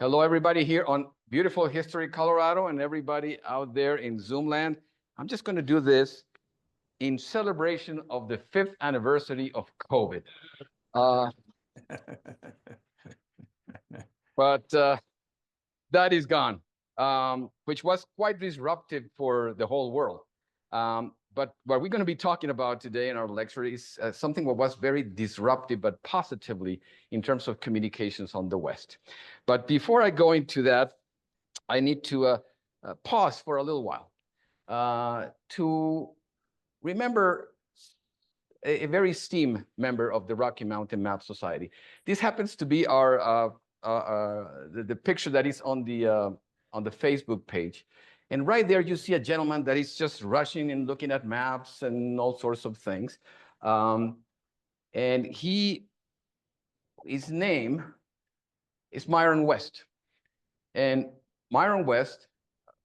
Hello, everybody here on beautiful History Colorado and everybody out there in Zoom land. I'm just going to do this in celebration of the 5th anniversary of COVID. But that is gone, which was quite disruptive for the whole world. But what we're going to be talking about today in our lecture is something that was very disruptive, but positively in terms of communications on the West. But before I go into that, I need to pause for a little while to remember a very esteemed member of the Rocky Mountain Map Society. This happens to be our the picture that is on the Facebook page. And right there, you see a gentleman that is just rushing and looking at maps and all sorts of things. And his name is Myron West. And Myron West,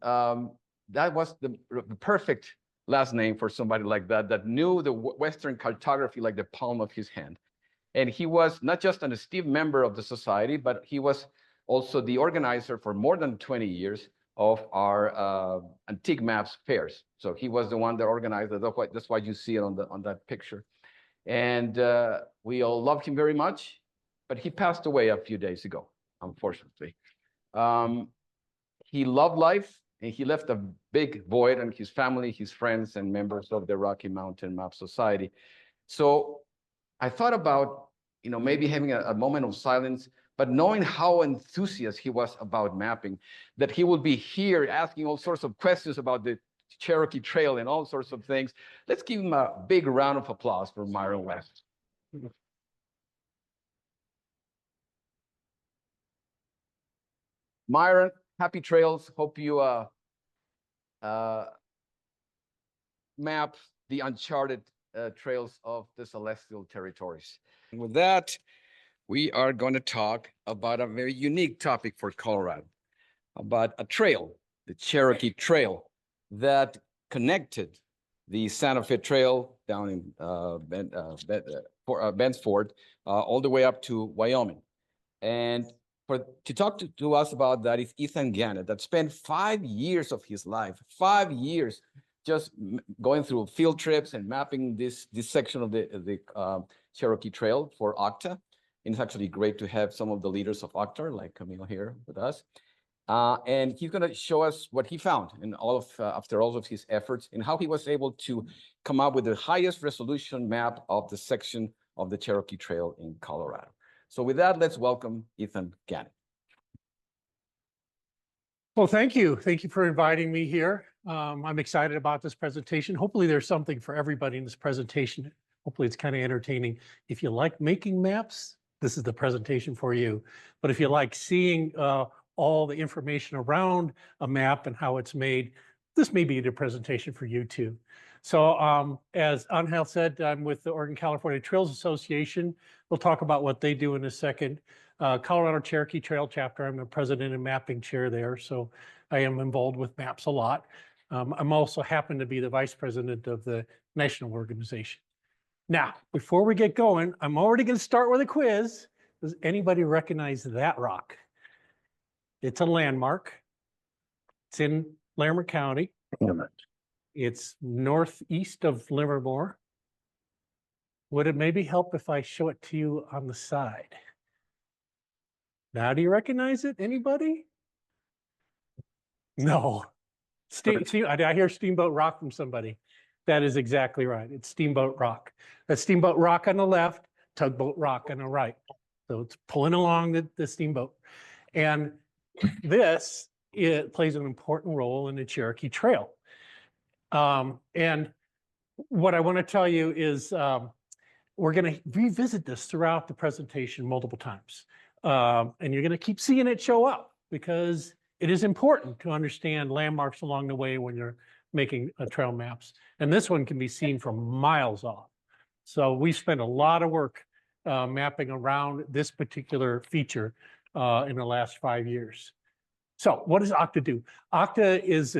that was the perfect last name for somebody like that, that knew the Western cartography like the palm of his hand. And he was not just an esteemed member of the society, but he was also the organizer for more than 20 years of our antique maps fairs. So he was the one that organized it. That's why you see it on that picture. And we all loved him very much, but he passed away a few days ago, unfortunately. He loved life, and he left a big void on his family, his friends, and members of the Rocky Mountain Map Society. So I thought about, maybe having a moment of silence, but knowing how enthusiastic he was about mapping, that he would be here asking all sorts of questions about the Cherokee Trail and all sorts of things. Let's give him a big round of applause for Myron West. Myron, happy trails. Hope you map the uncharted trails of the Celestial Territories. And with that, we are going to talk about a very unique topic for Colorado, about a trail, the Cherokee Trail, that connected the Santa Fe Trail down in Bensford all the way up to Wyoming. And to talk to us about that is Ethan Gannett, that spent 5 years of his life, 5 years, just going through field trips and mapping this section of the Cherokee Trail for OCTA. And it's actually great to have some of the leaders of OCTA, like Camille here with us. And he's going to show us what he found in after all of his efforts, and how he was able to come up with the highest resolution map of the section of the Cherokee Trail in Colorado. So with that, let's welcome Ethan Gannett. Well, thank you. Thank you for inviting me here. I'm excited about this presentation. Hopefully there's something for everybody in this presentation. Hopefully it's kind of entertaining. If you like making maps, this is the presentation for you. But if you like seeing all the information around a map and how it's made, this may be the presentation for you too. So as Angel said, I'm with the Oregon California Trails Association. We'll talk about what they do in a second. Colorado Cherokee Trail Chapter, I'm the president and mapping chair there, so I am involved with maps a lot. I'm also happen to be the vice president of the national organization. Now, before we get going, I'm already going to start with a quiz. Does anybody recognize that rock? It's a landmark. It's in Larimer County. It's northeast of Livermore. Would it maybe help if I show it to you on the side? Now, do you recognize it? Anybody? No. I hear Steamboat Rock from somebody. That is exactly right. It's Steamboat Rock. That's Steamboat Rock on the left, Tugboat Rock on the right. So it's pulling along the steamboat. And it plays an important role in the Cherokee Trail. And what I want to tell you is we're going to revisit this throughout the presentation multiple times. And you're going to keep seeing it show up because it is important to understand landmarks along the way when you're making trail maps. And this one can be seen from miles off. So we spent a lot of work mapping around this particular feature in the last 5 years. So what does OCTA do? OCTA is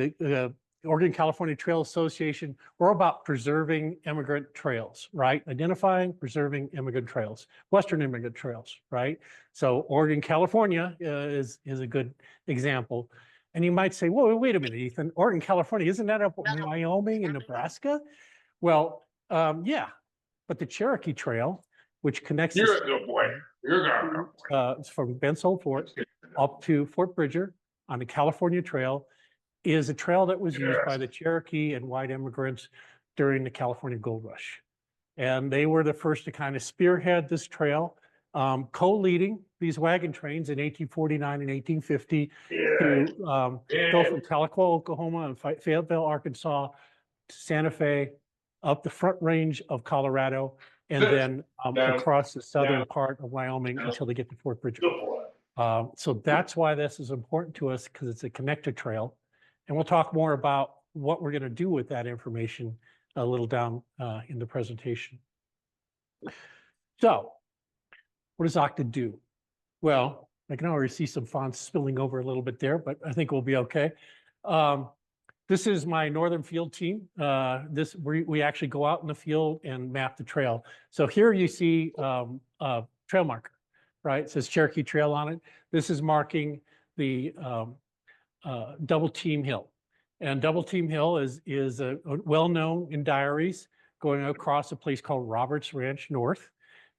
Oregon California Trail Association, we're about preserving immigrant trails, right? Identifying, preserving immigrant trails, Western immigrant trails, right? So Oregon, California is a good example. And you might say, well, wait a minute, Ethan, Oregon, California, isn't that up in Wyoming and Nebraska? Well, yeah, but the Cherokee Trail, which connects You're a good boy. You're a good boy. it's from Ben's Old Fort up to Fort Bridger on the California Trail, is a trail that was used by the Cherokee and white immigrants during the California Gold Rush. And they were the first to kind of spearhead this trail, co-leading these wagon trains in 1849 and 1850 to go from Tahlequah, Oklahoma and Fayetteville, Arkansas, to Santa Fe, up the Front Range of Colorado, and then across the southern part of Wyoming until they get to Fort Bridger. So that's why this is important to us, because it's a connector trail. And we'll talk more about what we're going to do with that information a little down in the presentation. So what does Okta do? Well, I can already see some fonts spilling over a little bit there, but I think we'll be okay. This is my northern field team. We actually go out in the field and map the trail. So here you see a trail marker, right? It says Cherokee Trail on it. This is marking the Double Team Hill. And Double Team Hill is well-known in diaries, going across a place called Roberts Ranch North.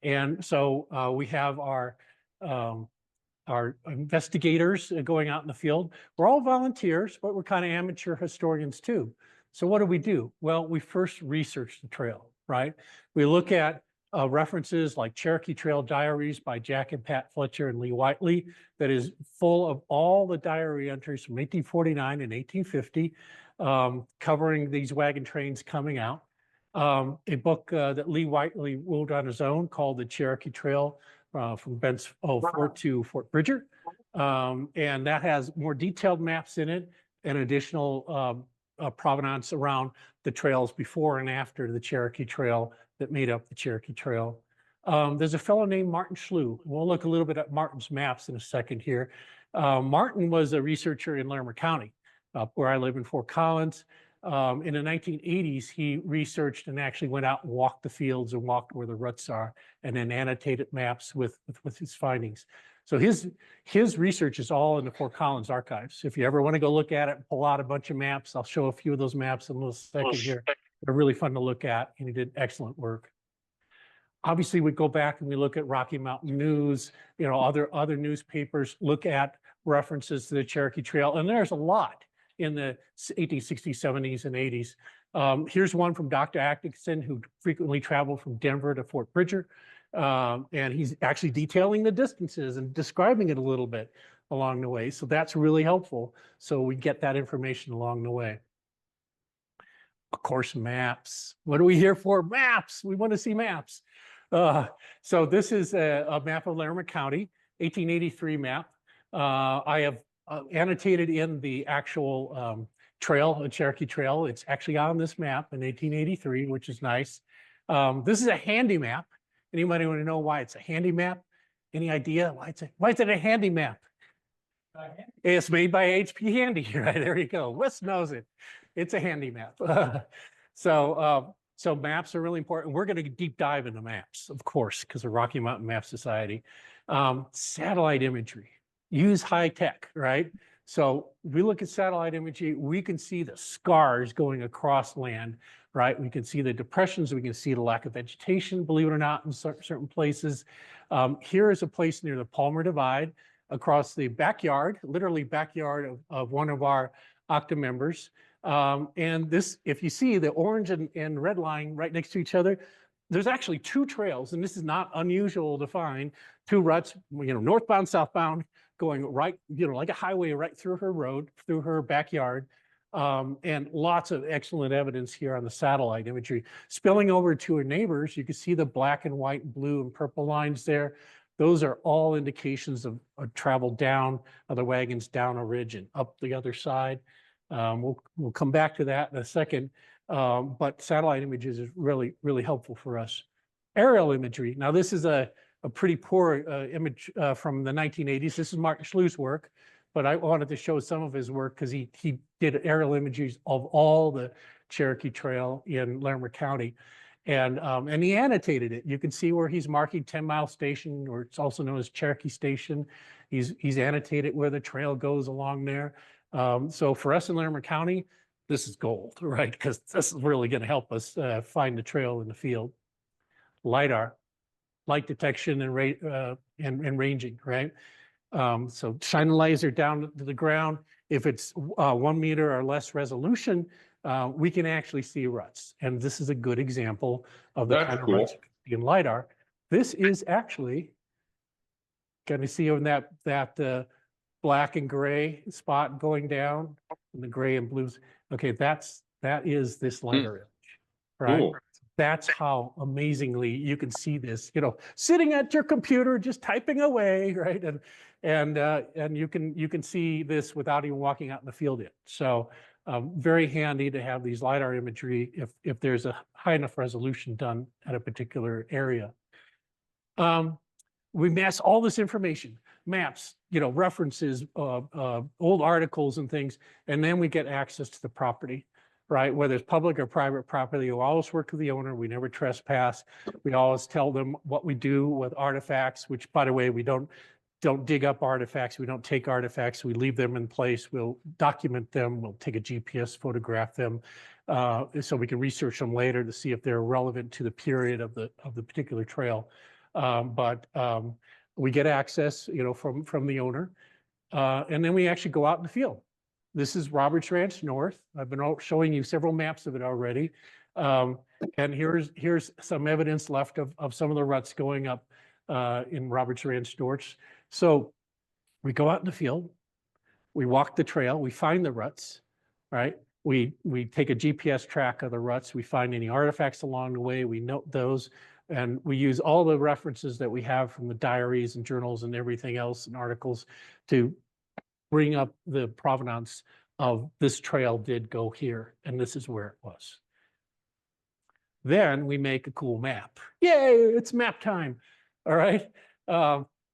And so we have our investigators going out in the field. We're all volunteers, but we're kind of amateur historians too. So what do? Well, we first research the trail, right? We look at references like Cherokee Trail Diaries by Jack and Pat Fletcher and Lee Whiteley, that is full of all the diary entries from 1849 and 1850, covering these wagon trains coming out. A book that Lee Whiteley wrote on his own called The Cherokee Trail from Ben's Fort to Fort Bridger. And that has more detailed maps in it and additional provenance around the trails before and after the Cherokee Trail that made up the Cherokee Trail. There's a fellow named Martin Schlew. We'll look a little bit at Martin's maps in a second here. Martin was a researcher in Larimer County, where I live in Fort Collins. In the 1980s, he researched and actually went out and walked the fields and walked where the ruts are, and then annotated maps with his findings. So his research is all in the Fort Collins archives. If you ever want to go look at it and pull out a bunch of maps, I'll show a few of those maps in a little second here. They're really fun to look at, and he did excellent work. Obviously, we go back and we look at Rocky Mountain News, other newspapers look at references to the Cherokee Trail, and there's a lot in the 1860s, 70s, and 80s. Here's one from Dr. Atkinson, who frequently traveled from Denver to Fort Bridger. And he's actually detailing the distances and describing it a little bit along the way. So that's really helpful. So we get that information along the way. Of course, maps. What are we here for? Maps. We want to see maps. So this is a map of Larimer County, 1883 map. I have annotated in the actual trail, the Cherokee Trail. It's actually on this map in 1883, which is nice. This is a handy map. Anybody want to know why it's a handy map? Any idea why is it a handy map? It's made by HP Handy, right? There you go. Wes knows it. It's a handy map. So maps are really important. We're going to deep dive into maps, of course, because of Rocky Mountain Map Society. Satellite imagery. Use high tech, right? So we look at satellite imagery, we can see the scars going across land, right? We can see the depressions, we can see the lack of vegetation, believe it or not, in certain places. Here is a place near the Palmer Divide across the backyard, literally backyard of one of our Okta members. And this, if you see the orange and red line right next to each other, there's actually two trails, and this is not unusual to find, two ruts, northbound, southbound, going right, like a highway right through her road, through her backyard. And lots of excellent evidence here on the satellite imagery. Spilling over to her neighbors, you can see the black and white, blue and purple lines there. Those are all indications of travel down of the wagons down a ridge and up the other side. We'll come back to that in a second. But satellite images is really, really helpful for us. Aerial imagery. Now, this is a pretty poor image from the 1980s. This is Martin Schlew's work, but I wanted to show some of his work because he did aerial images of all the Cherokee Trail in Larimer County. And he annotated it. You can see where he's marking 10 Mile Station, or it's also known as Cherokee Station. He's annotated where the trail goes along there. So for us in Larimer County, this is gold, right? Because this is really going to help us find the trail in the field. LiDAR, light detection and ranging, right? So shine a laser down to the ground. If it's 1 meter or less resolution, we can actually see ruts. And this is a good example of the kind of ruts you can see in LiDAR. This is actually, can you see on that black and gray spot going down, and the gray and blues? Okay, that is this LiDAR image, right? Cool. That's how amazingly you can see this, sitting at your computer, just typing away, right? And you can see this without even walking out in the field yet. So very handy to have these LiDAR imagery if there's a high enough resolution done at a particular area. We mass all this information, maps, references, old articles and things, and then we get access to the property, right? Whether it's public or private property, we always work with the owner. We never trespass. We always tell them what we do with artifacts, which, by the way, we don't dig up artifacts. We don't take artifacts. We leave them in place. We'll document them. We'll take a GPS, photograph them, so we can research them later to see if they're relevant to the period of the particular trail. But we get access, from the owner, and then we actually go out in the field. This is Roberts Ranch North. I've been showing you several maps of it already, and here's some evidence left of some of the ruts going up in Roberts Ranch North. So we go out in the field, we walk the trail, we find the ruts, right? We take a GPS track of the ruts. We find any artifacts along the way. We note those. And we use all the references that we have from the diaries and journals and everything else and articles to bring up the provenance of this trail did go here, and this is where it was. Then we make a cool map. Yay, it's map time. All right.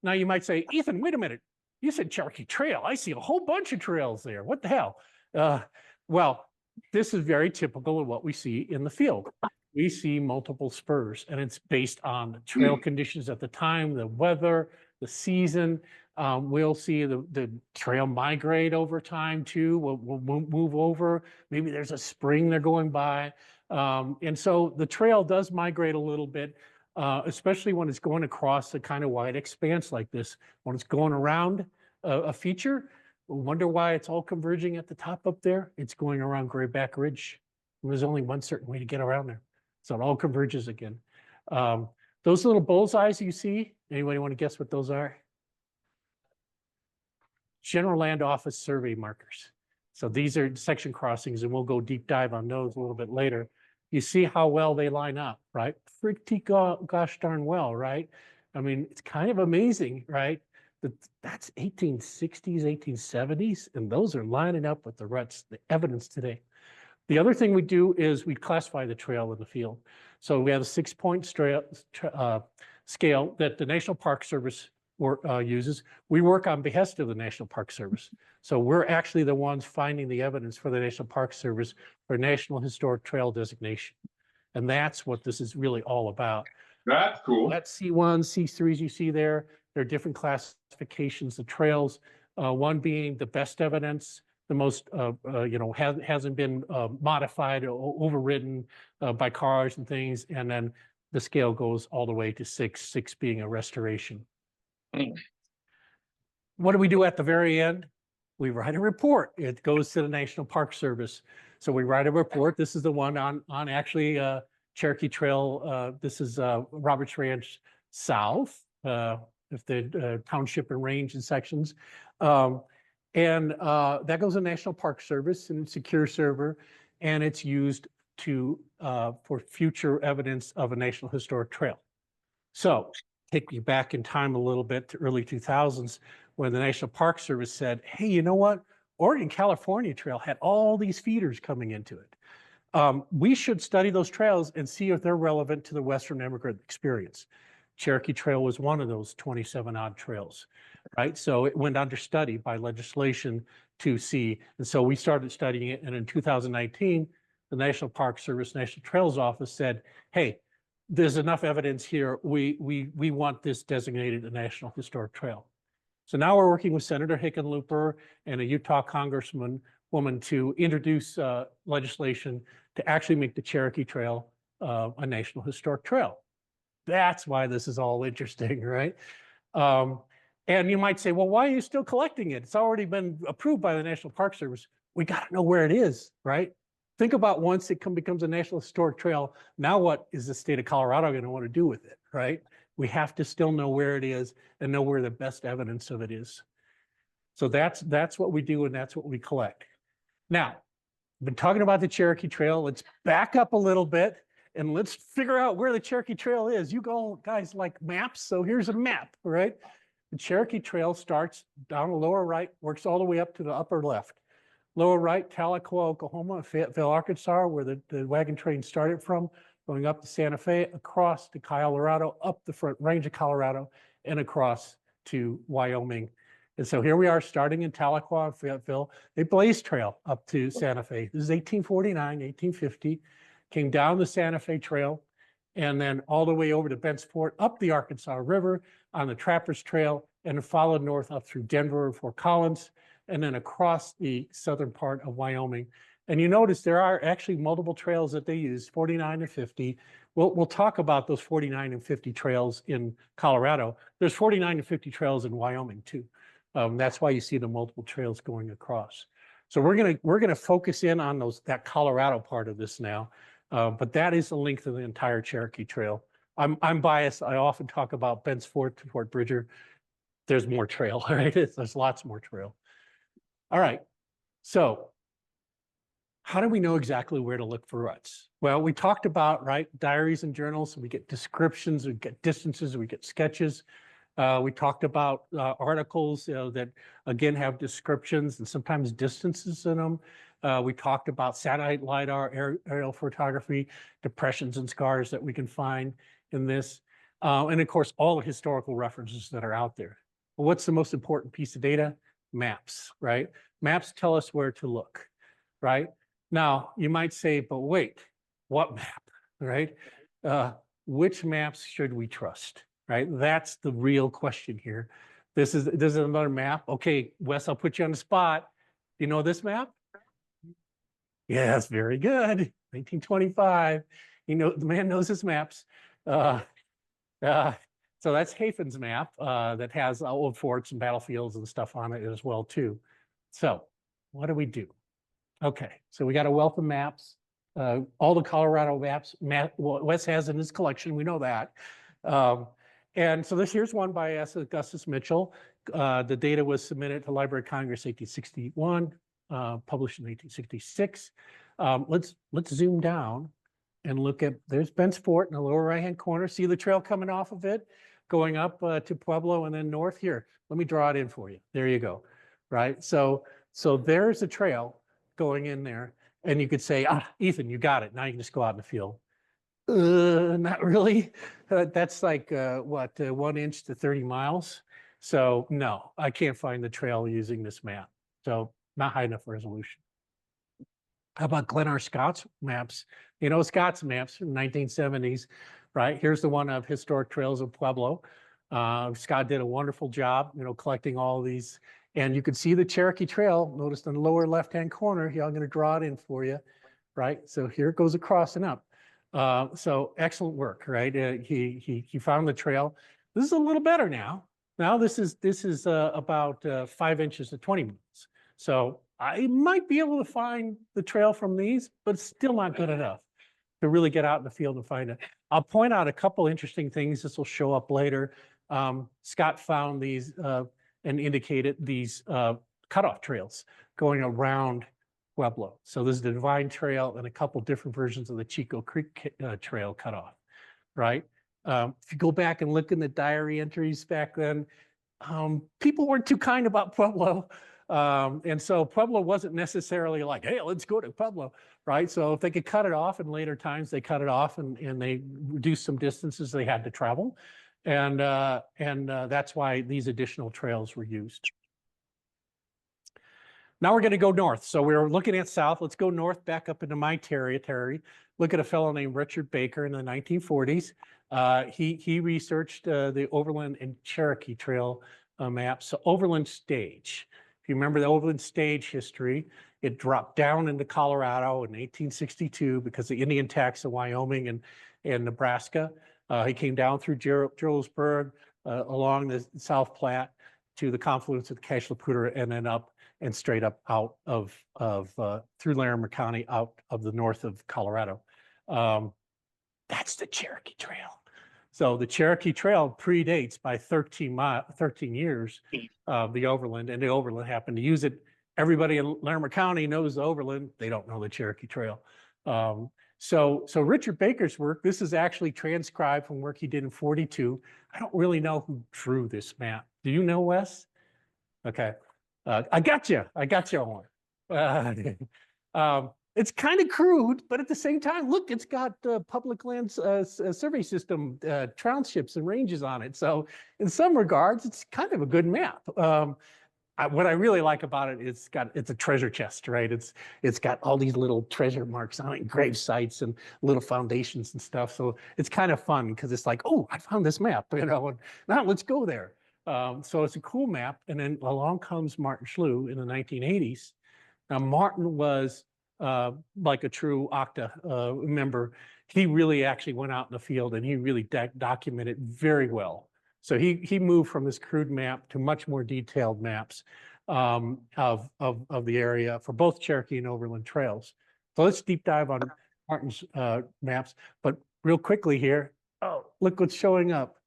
Now you might say, Ethan, wait a minute. You said Cherokee Trail. I see a whole bunch of trails there. What the hell? Well, this is very typical of what we see in the field. We see multiple spurs, and it's based on the trail conditions at the time, the weather, the season. We'll see the trail migrate over time too. We'll move over. Maybe there's a spring they're going by. And so the trail does migrate a little bit, especially when it's going across a kind of wide expanse like this. When it's going around a feature, we wonder why it's all converging at the top up there. It's going around Grayback Ridge. There's only one certain way to get around there. So it all converges again. Those little bullseyes you see, anybody want to guess what those are? General Land Office survey markers. So these are section crossings, and we'll go deep dive on those a little bit later. You see how well they line up, right? Pretty gosh darn well, right? I mean, it's kind of amazing, right? That's 1860s, 1870s, and those are lining up with the ruts, the evidence today. The other thing we do is we classify the trail in the field. So we have a 6-point scale that the National Park Service uses. We work on behest of the National Park Service. So we're actually the ones finding the evidence for the National Park Service for National Historic Trail designation. And that's what this is really all about. That's cool. That's C1, C3s you see there. There are different classifications of trails. One being the best evidence, the most, hasn't been modified or overridden by cars and things. And then the scale goes all the way to 6 being a restoration. What do we do at the very end? We write a report. It goes to the National Park Service. So we write a report. This is the one on actually Cherokee Trail. This is Roberts Ranch South, if the township and range and sections. And that goes to National Park Service and secure server, and it's used for future evidence of a National Historic Trail. So take you back in time a little bit to early 2000s when the National Park Service said, hey, you know what? Oregon-California Trail had all these feeders coming into it. We should study those trails and see if they're relevant to the Western immigrant experience. Cherokee Trail was one of those 27 odd trails, right? So it went under study by legislation to see. And so we started studying it. And in 2019, the National Park Service National Trails Office said, hey, there's enough evidence here. We want this designated a National Historic Trail. So now we're working with Senator Hickenlooper and a Utah woman to introduce legislation to actually make the Cherokee Trail a National Historic Trail. That's why this is all interesting, right? And you might say, well, why are you still collecting it? It's already been approved by the National Park Service. We got to know where it is, right? Think about once it becomes a National Historic Trail, now what is the state of Colorado going to want to do with it, right? We have to still know where it is and know where the best evidence of it is. So that's what we do, and that's what we collect. Now, I've been talking about the Cherokee Trail. Let's back up a little bit and let's figure out where the Cherokee Trail is. You guys like maps, so here's a map, right? The Cherokee Trail starts down the lower right, works all the way up to the upper left. Lower right, Tahlequah, Oklahoma, Fayetteville, Arkansas, where the wagon train started from, going up to Santa Fe, across to Colorado, up the Front Range of Colorado, and across to Wyoming. And so here we are starting in Tahlequah, Fayetteville, a blaze trail up to Santa Fe. This is 1849, 1850, came down the Santa Fe Trail, and then all the way over to Bent's Fort, up the Arkansas River on the Trappers Trail, and followed north up through Denver and Fort Collins, and then across the southern part of Wyoming. And you notice there are actually multiple trails that they use, 49 and 50. We'll talk about those 49 and 50 trails in Colorado. There's 49 and 50 trails in Wyoming too. That's why you see the multiple trails going across. So we're gonna focus in on that Colorado part of this now, but that is the length of the entire Cherokee Trail. I'm biased. I often talk about Bent's Fort to Fort Bridger. There's more trail, right? There's lots more trail. All right, so how do we know exactly where to look for ruts? Well, we talked about, right, diaries and journals. We get descriptions, we get distances, we get sketches. We talked about articles that, again, have descriptions and sometimes distances in them. We talked about satellite LiDAR, aerial photography, depressions and scars that we can find in this. And of course, all the historical references that are out there. But what's the most important piece of data? Maps, right? Maps tell us where to look, right? Now, you might say, but wait, what map, right? Which maps should we trust, right? That's the real question here. This is another map. Okay, Wes, I'll put you on the spot. Do you know this map? Yes, very good. 1925. You know, the man knows his maps. So that's Hafen's map that has old forts and battlefields and stuff on it as well too. So what do we do? Okay, so we got a wealth of maps, all the Colorado maps Wes has in his collection, we know that. And so here's one by Augustus Mitchell. The data was submitted to Library of Congress 1861, published in 1866. Let's zoom down and look at, there's Bent's Fort in the lower right-hand corner. See the trail coming off of it, going up to Pueblo and then north here. Let me draw it in for you. There you go, right? So there's a trail going in there, and you could say, Ethan, you got it. Now you can just go out in the field. Not really. That's like, 1 inch to 30 miles. So no, I can't find the trail using this map. So not high enough resolution. How about Glenn R. Scott's maps? You know, Scott's maps from the 1970s, right? Here's the one of historic trails of Pueblo. Scott did a wonderful job, you know, collecting all of these. And you can see the Cherokee Trail, notice in the lower left-hand corner. Here, I'm going to draw it in for you, right? So here it goes across and up. So excellent work, right? He found the trail. This is a little better now. Now this is about 5 inches to 20 miles. So I might be able to find the trail from these, but it's still not good enough to really get out in the field and find it. I'll point out a couple interesting things. This will show up later. Scott found these and indicated these cutoff trails going around Pueblo. So there's the Divine Trail and a couple different versions of the Chico Creek Trail cutoff, right? If you go back and look in the diary entries back then, people weren't too kind about Pueblo. And so Pueblo wasn't necessarily like, hey, let's go to Pueblo, right? So if they could cut it off, in later times they cut it off and they reduced some distances they had to travel. And that's why these additional trails were used. Now we're going to go north. So we're looking at south. Let's go north back up into my territory. Look at a fellow named Richard Baker in the 1940s. He researched the Overland and Cherokee Trail maps. So Overland Stage. If you remember the Overland Stage history, it dropped down into Colorado in 1862 because of the Indian tax in Wyoming and Nebraska. He came down through Julesburg, along the South Platte to the confluence of the Cache la Poudre, and then up and straight up out of through Larimer County, out of the north of Colorado. That's the Cherokee Trail. So the Cherokee Trail predates by 13 years the Overland, and the Overland happened to use it. Everybody in Larimer County knows the Overland. They don't know the Cherokee Trail. So Richard Baker's work, this is actually transcribed from work he did in 42. I don't really know who drew this map. Do you know, Wes? Okay. I got you on one. It's kind of crude, but at the same time, look, it's got public lands survey system townships and ranges on it. So in some regards, it's kind of a good map. What I really like about it is it's a treasure chest, right? It's got all these little treasure marks on it, grave sites and little foundations and stuff. So it's kind of fun because it's like, oh, I found this map, and now let's go there. So it's a cool map. And then along comes Martin Schlew in the 1980s. Now Martin was like a true Octa member. He really actually went out in the field and he really documented very well. So he moved from this crude map to much more detailed maps of the area for both Cherokee and Overland trails. So let's deep dive on Martin's maps. But real quickly here, oh, look what's showing up.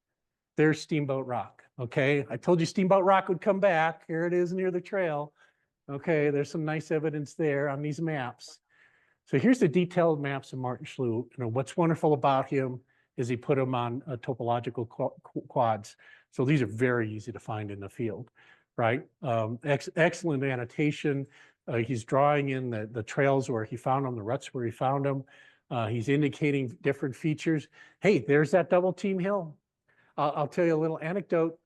There's Steamboat Rock. Okay, I told you Steamboat Rock would come back. Here it is near the trail. Okay, there's some nice evidence there on these maps. So here's the detailed maps of Martin Schlew. What's wonderful about him is he put them on topological quads. So these are very easy to find in the field, right? Excellent annotation. He's drawing in the trails where he found them, the ruts where he found them. He's indicating different features. Hey, there's that double team hill. I'll tell you a little anecdote.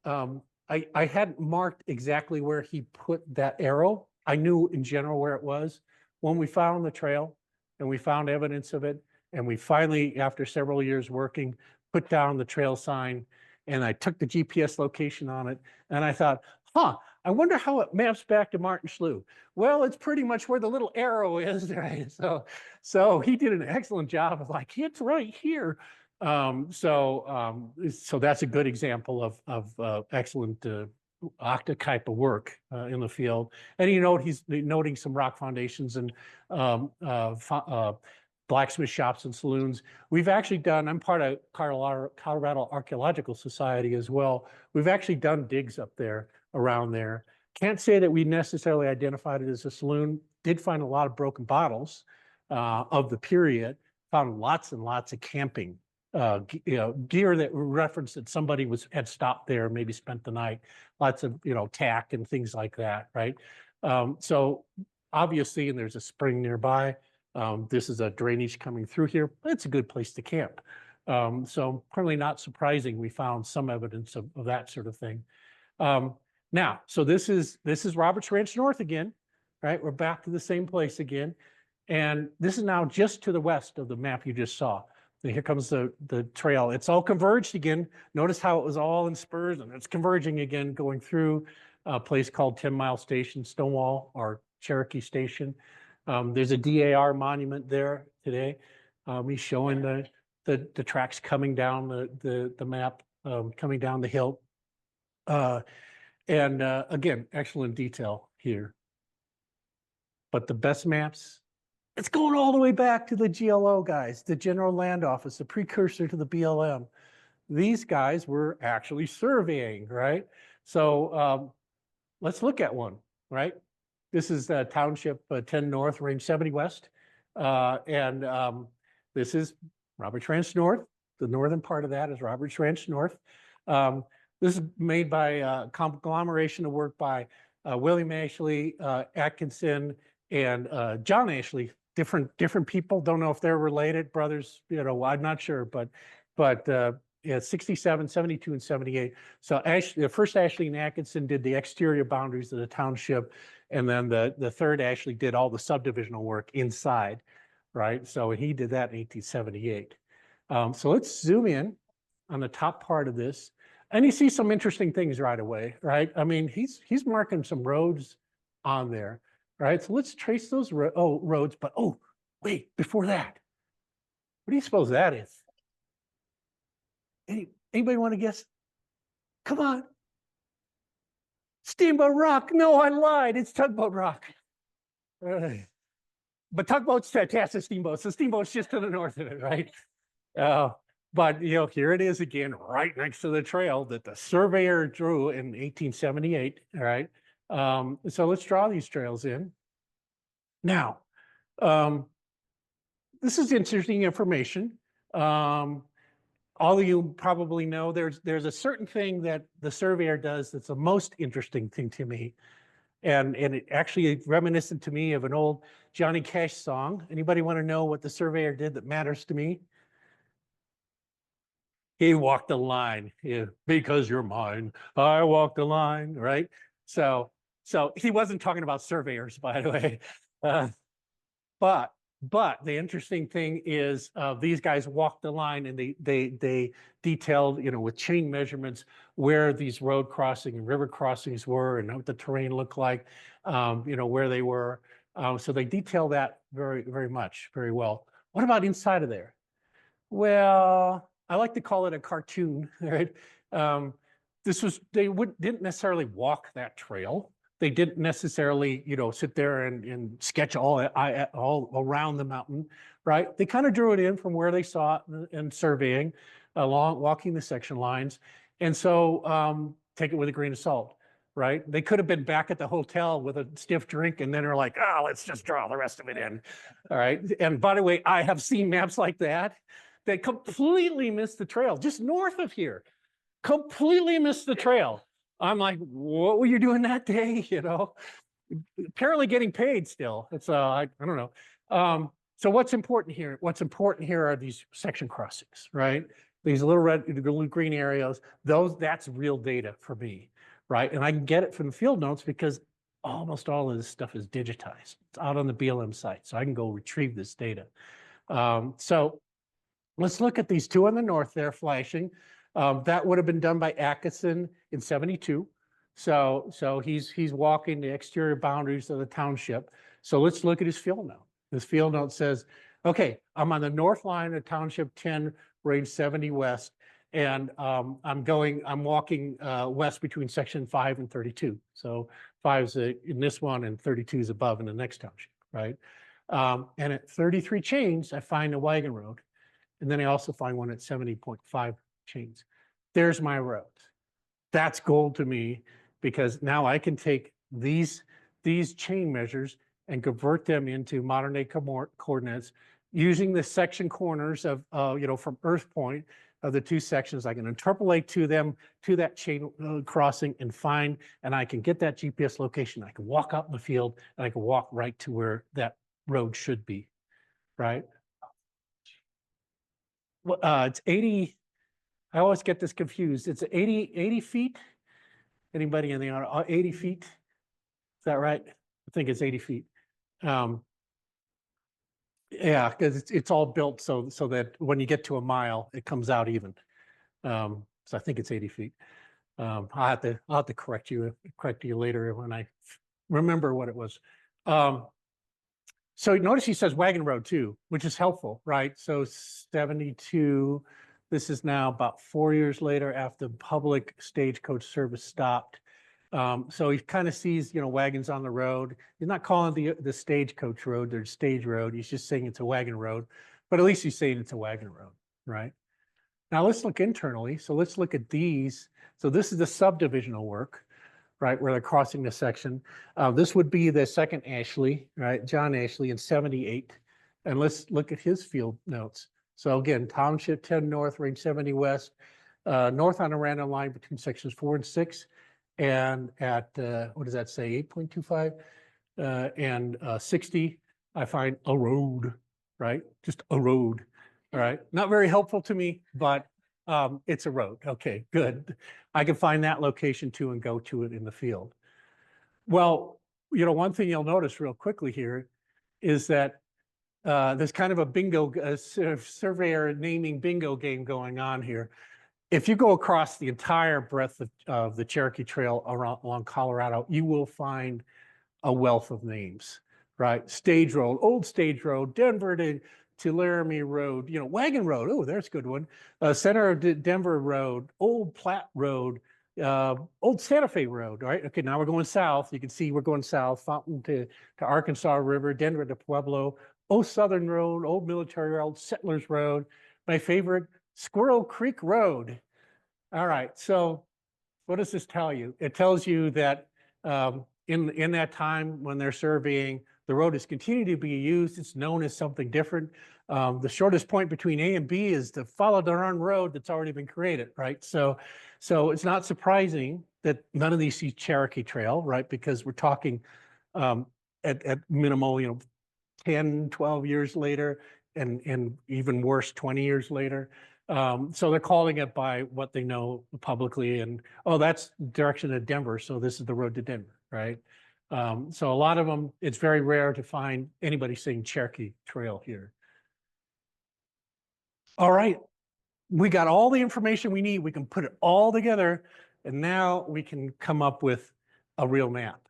I hadn't marked exactly where he put that arrow. I knew in general where it was. When we found the trail and we found evidence of it, and we finally, after several years working, put down the trail sign, and I took the GPS location on it, and I thought, I wonder how it maps back to Martin Schlew. Well, it's pretty much where the little arrow is, right? So he did an excellent job of like, it's right here. So that's a good example of excellent Octa type of work in the field. And he's noting some rock foundations and blacksmith shops and saloons. We've actually done, I'm part of Colorado Archaeological Society as well. We've actually done digs up there, around there. Can't say that we necessarily identified it as a saloon. Did find a lot of broken bottles of the period. Found lots and lots of camping gear that referenced that somebody had stopped there, maybe spent the night. Lots of tack and things like that, right? So obviously, and there's a spring nearby. This is a drainage coming through here. It's a good place to camp. So probably not surprising we found some evidence of that sort of thing. Now, so this is Roberts Ranch North again, right? We're back to the same place again. And this is now just to the west of the map you just saw. And here comes the trail. It's all converged again. Notice how it was all in spurs, and it's converging again, going through a place called 10 Mile Station, Stonewall, or Cherokee Station. There's a DAR monument there today. He's showing the tracks coming down the map, coming down the hill. And again, excellent detail here. But the best maps, it's going all the way back to the GLO guys, the General Land Office, the precursor to the BLM. These guys were actually surveying, right? So let's look at one, right? This is Township 10 North, Range 70 West. And this is Roberts Ranch North. The northern part of that is Roberts Ranch North. This is made by a conglomeration of work by William Ashley, Atkinson, and John Ashley. Different people. Don't know if they're related, brothers. I'm not sure, but Yeah, 67, 72, and 78. So Ashley, the first Ashley and Atkinson did the exterior boundaries of the township, and then the third Ashley did all the subdivisional work inside, right? So he did that in 1878. So let's zoom in on the top part of this, and you see some interesting things right away, right? I mean, he's marking some roads on there, right? So let's trace those roads, but oh, wait, before that, what do you suppose that is? Anybody want to guess? Come on. Steamboat Rock. No, I lied. It's Tugboat Rock. But Tugboat's attached to Steamboat, so Steamboat's just to the north of it, right? But here it is again, right next to the trail that the surveyor drew in 1878. All right. So let's draw these trails in. Now, this is interesting information. All of you probably know there's a certain thing that the surveyor does that's the most interesting thing to me. And it actually reminiscent to me of an old Johnny Cash song. Anybody want to know what the surveyor did that matters to me? He walked the line. Yeah, because you're mine, I walked the line, right? So he wasn't talking about surveyors, by the way. But the interesting thing is these guys walked the line, and they detailed, with chain measurements where these road crossing and river crossings were and what the terrain looked like, where they were. So they detail that very, very much, very well. What about inside of there? Well, I like to call it a cartoon, right? They didn't necessarily walk that trail. They didn't necessarily, sit there and sketch all around the mountain, right? They kind of drew it in from where they saw it and surveying, walking the section lines. And so take it with a grain of salt, right? They could have been back at the hotel with a stiff drink and then are like, oh, let's just draw the rest of it in, all right? And by the way, I have seen maps like that. They completely missed the trail just north of here, completely missed the trail. I'm like, what were you doing that day? Apparently getting paid still. It's I don't know. So what's important here? What's important here are these section crossings, right? These little red, little green areas. That's real data for me, right? And I can get it from the field notes because almost all of this stuff is digitized. It's out on the BLM site, so I can go retrieve this data. So let's look at these two on the north there flashing. That would have been done by Atkinson in 72. So he's walking the exterior boundaries of the township. So let's look at his field note. His field note says, okay, I'm on the north line of township 10, range 70 west, and I'm walking west between section 5 and 32. So 5 is in this one and 32 is above in the next township, right? And at 33 chains, I find a wagon road. And then I also find one at 70.5 chains. There's my road. That's gold to me because now I can take these chain measures and convert them into modern day coordinates using the section corners of, from Earth Point of the two sections. I can interpolate to them to that chain crossing and I can get that GPS location. I can walk out in the field and I can walk right to where that road should be, right? It's 80. I always get this confused. It's 80 feet. Anybody in the audience? 80 feet. Is that right? I think it's 80 feet. Yeah, because it's all built so that when you get to a mile, it comes out even. So I think it's 80 feet. I'll have to correct you later when I remember what it was. So notice he says wagon road too, which is helpful, right? So 72, this is now about 4 years later after public stagecoach service stopped. So he kind of sees, wagons on the road. He's not calling the stagecoach road, there's stage road. He's just saying it's a wagon road, but at least he's saying it's a wagon road, right? Now let's look internally. So let's look at these. So this is the subdivisional work, right, where they're crossing the section. This would be the second Ashley, right, John Ashley in 78. And let's look at his field notes. So again, Township 10 North, range 70 West, north on a random line between sections 4 and 6. And at, what does that say, 8.25 and 60, I find a road, right? Just a road, all right? Not very helpful to me, but It's a road. Okay, good. I can find that location too and go to it in the field. Well, one thing you'll notice real quickly here is that there's kind of a bingo, surveyor naming bingo game going on here. If you go across the entire breadth of the Cherokee Trail along Colorado, you will find a wealth of names, right? Stage Road, Old Stage Road, Denver to Laramie Road, Wagon Road. Oh, there's a good one. Center of Denver Road, Old Platte Road, Old Santa Fe Road, right? Okay, now we're going south. You can see we're going south, Fountain to Arkansas River, Denver to Pueblo, Old Southern Road, Old Military Road, Settlers Road. My favorite, Squirrel Creek Road. All right, so what does this tell you? It tells you that in that time when they're surveying, the road is continuing to be used. It's known as something different. The shortest point between A and B is to follow the run road that's already been created, right? So it's not surprising that none of these see Cherokee Trail, right? Because we're talking at minimal, 10, 12 years later, and even worse, 20 years later. So they're calling it by what they know publicly, and that's direction to Denver, so this is the road to Denver, right? So a lot of them, it's very rare to find anybody saying Cherokee Trail here. All right, we got all the information we need. We can put it all together, and now we can come up with a real map.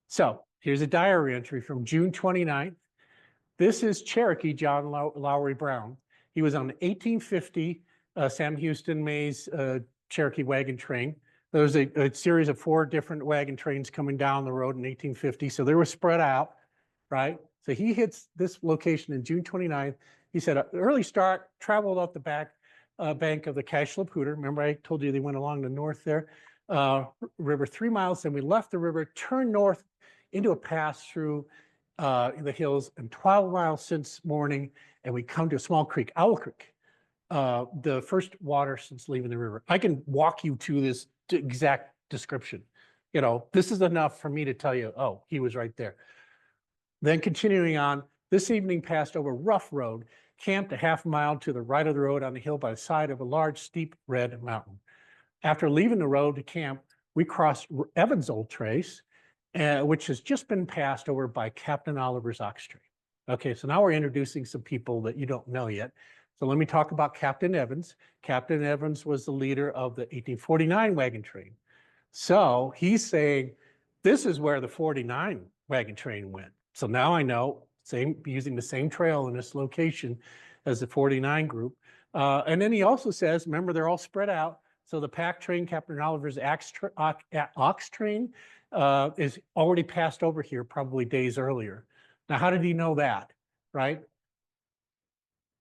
So here's a diary entry from June 29th. This is Cherokee John Lowry Brown. He was on the 1850 Sam Houston Mays Cherokee wagon train. There was a series of 4 different wagon trains coming down the road in 1850. So they were spread out, right? So he hits this location in June 29th. He said, an early start, traveled up the back bank of the Cache La Poudre. Remember, I told you they went along the north there, river 3 miles. Then we left the river, turned north into a pass through the hills, and 12 miles since morning, and we come to a small creek, Owl Creek, the first water since leaving the river. I can walk you to this exact description. This is enough for me to tell you, oh, he was right there. Then continuing on, this evening passed over rough road, camped a half mile to the right of the road on the hill by the side of a large, steep red mountain. After leaving the road to camp, we crossed Evans' old trace, which has just been passed over by Captain Oliver's ox train. Okay, so now we're introducing some people that you don't know yet. So let me talk about Captain Evans. Captain Evans was the leader of the 1849 wagon train. So he's saying, this is where the 49 wagon train went. So now I know, using the same trail in this location as the 49 group. And then he also says, remember, they're all spread out. So the pack train, Captain Oliver's ox train, is already passed over here probably days earlier. Now, how did he know that, right?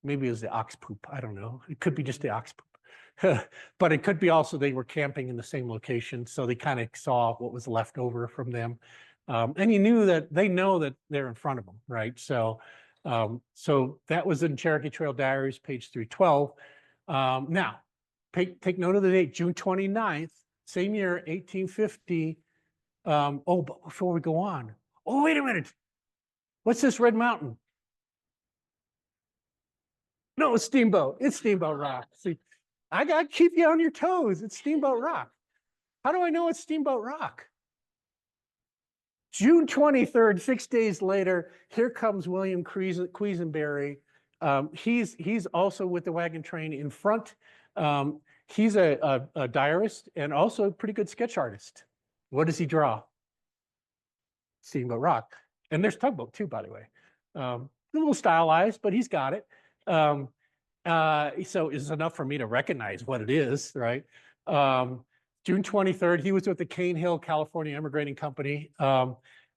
Maybe it was the ox poop. I don't know. It could be just the ox poop. But it could be also they were camping in the same location, so they kind of saw what was left over from them. And he knew that they know that they're in front of them, right? So that was in Cherokee Trail Diaries, page 312. Now, take note of the date, June 29th, same year, 1850. But before we go on, wait a minute. What's this red mountain? No, it's Steamboat. It's Steamboat Rock. See, I got to keep you on your toes. It's Steamboat Rock. How do I know it's Steamboat Rock? June 23rd, 6 days later, here comes William Quisenberry. He's also with the wagon train in front. He's a diarist and also a pretty good sketch artist. What does he draw? Steamboat Rock. And there's Tugboat too, by the way. A little stylized, but he's got it. So it's enough for me to recognize what it is, right? June 23rd, he was with the Cane Hill, California Immigrating Company.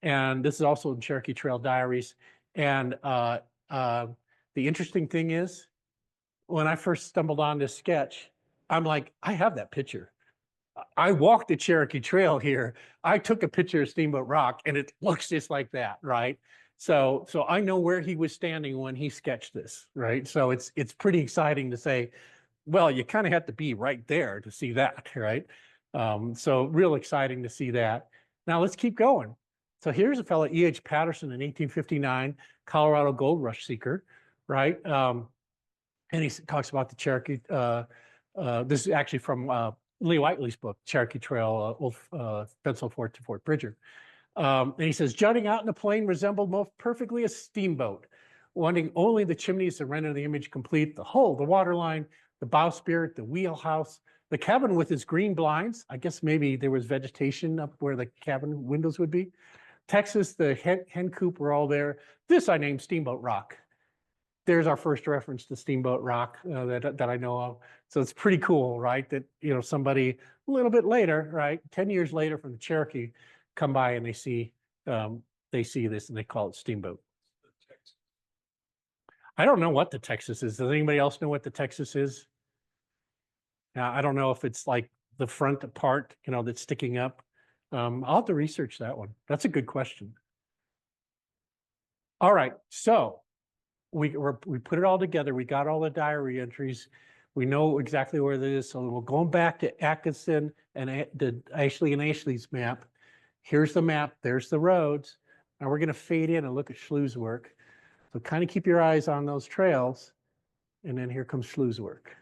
And this is also in Cherokee Trail Diaries. And the interesting thing is, when I first stumbled on this sketch, I'm like, I have that picture. I walked the Cherokee Trail here. I took a picture of Steamboat Rock, and it looks just like that, right? So I know where he was standing when he sketched this, right? So it's pretty exciting to say, well, you kind of have to be right there to see that, right? So real exciting to see that. Now let's keep going. So here's a fellow, E.H. Patterson in 1859, Colorado Gold Rush seeker, right? And he talks about the Cherokee This is actually from Lee Whiteley's book, Cherokee Trail, Old Pencil Fort to Fort Bridger. And he says, jutting out in the plain resembled most perfectly a steamboat, wanting only the chimneys to render the image complete, the hull, the waterline, the bowsprit, the wheelhouse, the cabin with its green blinds. I guess maybe there was vegetation up where the cabin windows would be. Texas, the hen coop were all there. This I named Steamboat Rock. There's our first reference to Steamboat Rock that I know of. So it's pretty cool, right? That, you know, somebody a little bit later, right, 10 years later from the Cherokee, come by and they see this and they call it Steamboat. I don't know what the Texas is. Does anybody else know what the Texas is? Now, I don't know if it's like the front part, you know, that's sticking up. I'll have to research that one. That's a good question. All right, so we put it all together. We got all the diary entries. We know exactly where it is. So we're going back to Atkinson and Ashley and Ashley's map. Here's the map. There's the roads. Now we're going to fade in and look at Schlew's work. So kind of keep your eyes on those trails. And then here comes Schlew's work,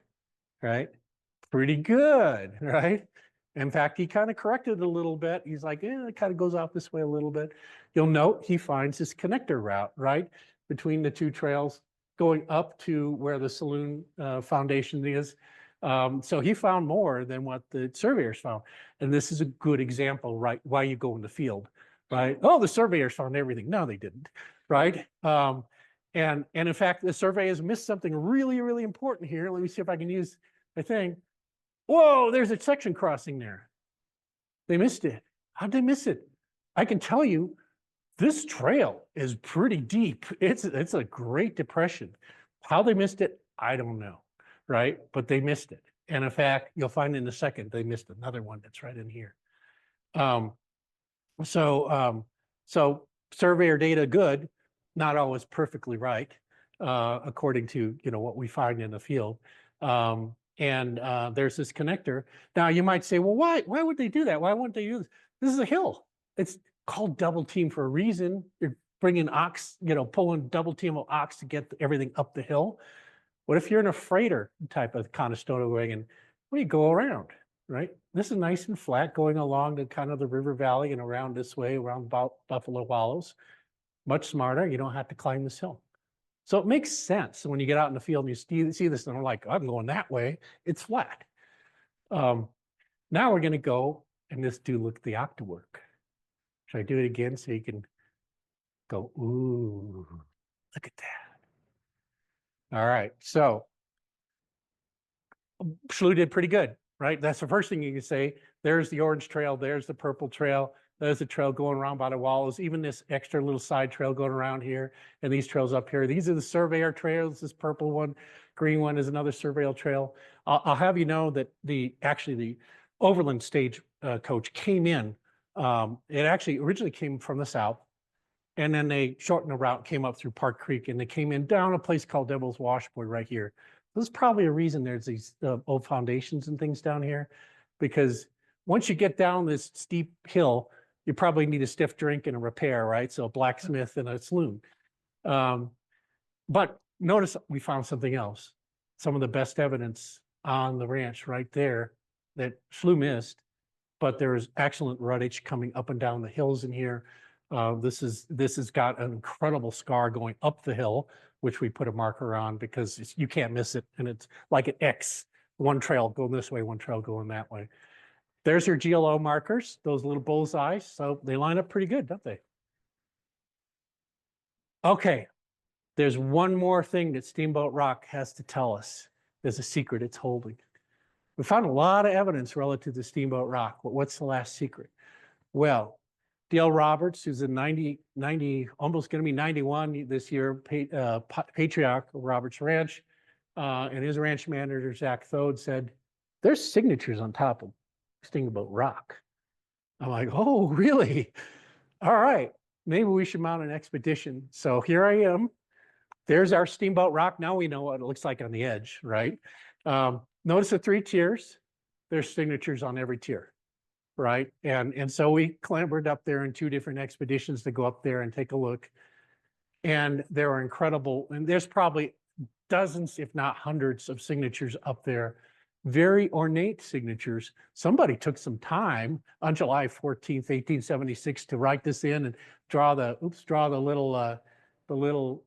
right? Pretty good, right? In fact, he kind of corrected it a little bit. He's like, it kind of goes off this way a little bit. You'll note he finds this connector route, right? Between the two trails going up to where the saloon foundation is. So he found more than what the surveyors found. And this is a good example, right? Why you go in the field, right? Oh, the surveyors found everything. No, they didn't, right? And in fact, the survey has missed something really, really important here. Let me see if I can use the thing. Whoa, there's a section crossing there. They missed it. How'd they miss it? I can tell you, this trail is pretty deep. It's a great depression. How they missed it, I don't know, right? But they missed it. And in fact, you'll find in a second, they missed another one that's right in here. So surveyor data good, not always perfectly right, according to, you know, what we find in the field. And there's this connector. Now you might say, well, why would they do that? Why wouldn't they do this? This is a hill. It's called double team for a reason. You're bringing ox, you know, pulling double team of ox to get everything up the hill. What if you're in a freighter type of Conestoga wagon? Well, you go around, right? This is nice and flat going along the kind of the river valley and around this way, around Buffalo Wallows. Much smarter. You don't have to climb this hill. So it makes sense when you get out in the field and you see this and I'm like, I'm going that way. It's flat. Now we're going to go and just look at the octawork. Should I do it again so you can go, ooh, look at that. All right. So Schlew did pretty good, right? That's the first thing you can say. There's the orange trail. There's the purple trail. There's the trail going around by the walls, even this extra little side trail going around here, and these trails up here. These are the surveyor trails. This purple one, green one is another surveyor trail. I'll have you know that the overland stage coach came in. It actually originally came from the south, and then they shortened the route, came up through Park Creek, and they came in down a place called Devil's Washboard right here. There's probably a reason there's these old foundations and things down here, because once you get down this steep hill, you probably need a stiff drink and a repair, right? So a blacksmith and a saloon. But notice we found something else. Some of the best evidence on the ranch right there that Schlew missed, but there is excellent ruttage coming up and down the hills in here. This has got an incredible scar going up the hill, which we put a marker on because you can't miss it. And it's like an X, one trail going this way, one trail going that way. There's your GLO markers, those little bullseyes. So they line up pretty good, don't they? Okay, there's one more thing that Steamboat Rock has to tell us. There's a secret it's holding. We found a lot of evidence relative to Steamboat Rock, but what's the last secret? Well, Dale Roberts, who's a 90, almost going to be 91 this year, patriarch of Roberts Ranch, and his ranch manager, Zach Thode, said, there's signatures on top of Steamboat Rock. I'm like, oh, really? All right, maybe we should mount an expedition. So here I am. There's our Steamboat Rock. Now we know what it looks like on the edge, right? Notice the 3 tiers. There's signatures on every tier, right? And so we clambered up there in 2 different expeditions to go up there and take a look. And there are incredible, and there's probably dozens, if not hundreds of signatures up there very ornate signatures. Somebody took some time on July 14th, 1876 to write this in and draw the little,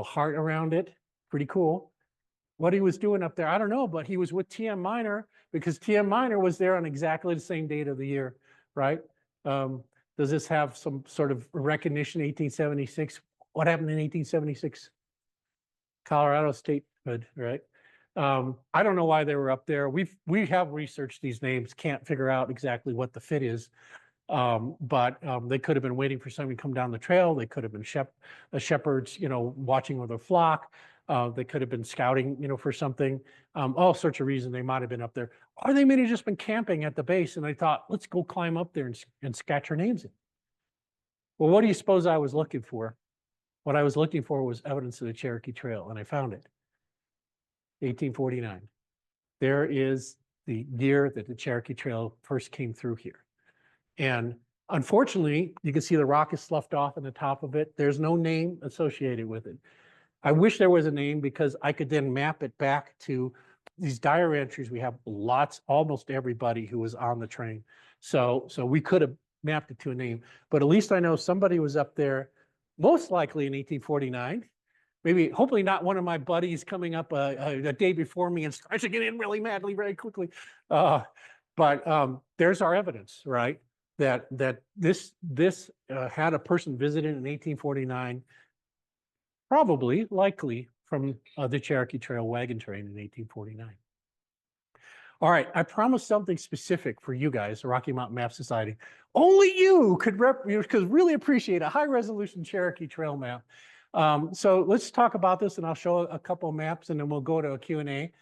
heart around it. Pretty cool. What he was doing up there, I don't know, but he was with TM Minor because TM Minor was there on exactly the same date of the year, right? Does this have some sort of recognition, 1876? What happened in 1876? Colorado statehood, right? I don't know why they were up there. We have researched these names, can't figure out exactly what the fit is. But they could have been waiting for somebody to come down the trail. They could have been shepherds, watching with their flock. They could have been scouting, for something. All sorts of reasons they might have been up there. Or they may have just been camping at the base and they thought, let's go climb up there and scratch our names in. Well, what do you suppose I was looking for? What I was looking for was evidence of the Cherokee Trail, and I found it. 1849. There is the year that the Cherokee Trail first came through here. And unfortunately, you can see the rock is sloughed off on the top of it. There's no name associated with it. I wish there was a name because I could then map it back to these diary entries. We have lots, almost everybody who was on the train. So we could have mapped it to a name, but at least I know somebody was up there, most likely in 1849. Maybe, hopefully not one of my buddies coming up a day before me and scratching it in really madly, very quickly. But there's our evidence, right? That this had a person visited in 1849, probably, likely from the Cherokee Trail wagon train in 1849. All right, I promised something specific for you guys, the Rocky Mountain Map Society. Only you could really appreciate a high-resolution Cherokee Trail map. So let's talk about this, and I'll show a couple of maps, and then we'll go to a Q&A.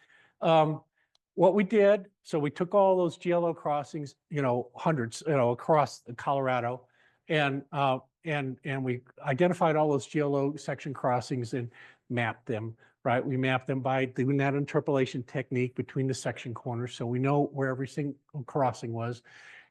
What we did, so we took all those GLO crossings, hundreds, across Colorado, and we identified all those GLO section crossings and mapped them, right? We mapped them by doing that interpolation technique between the section corners, so we know where every single crossing was.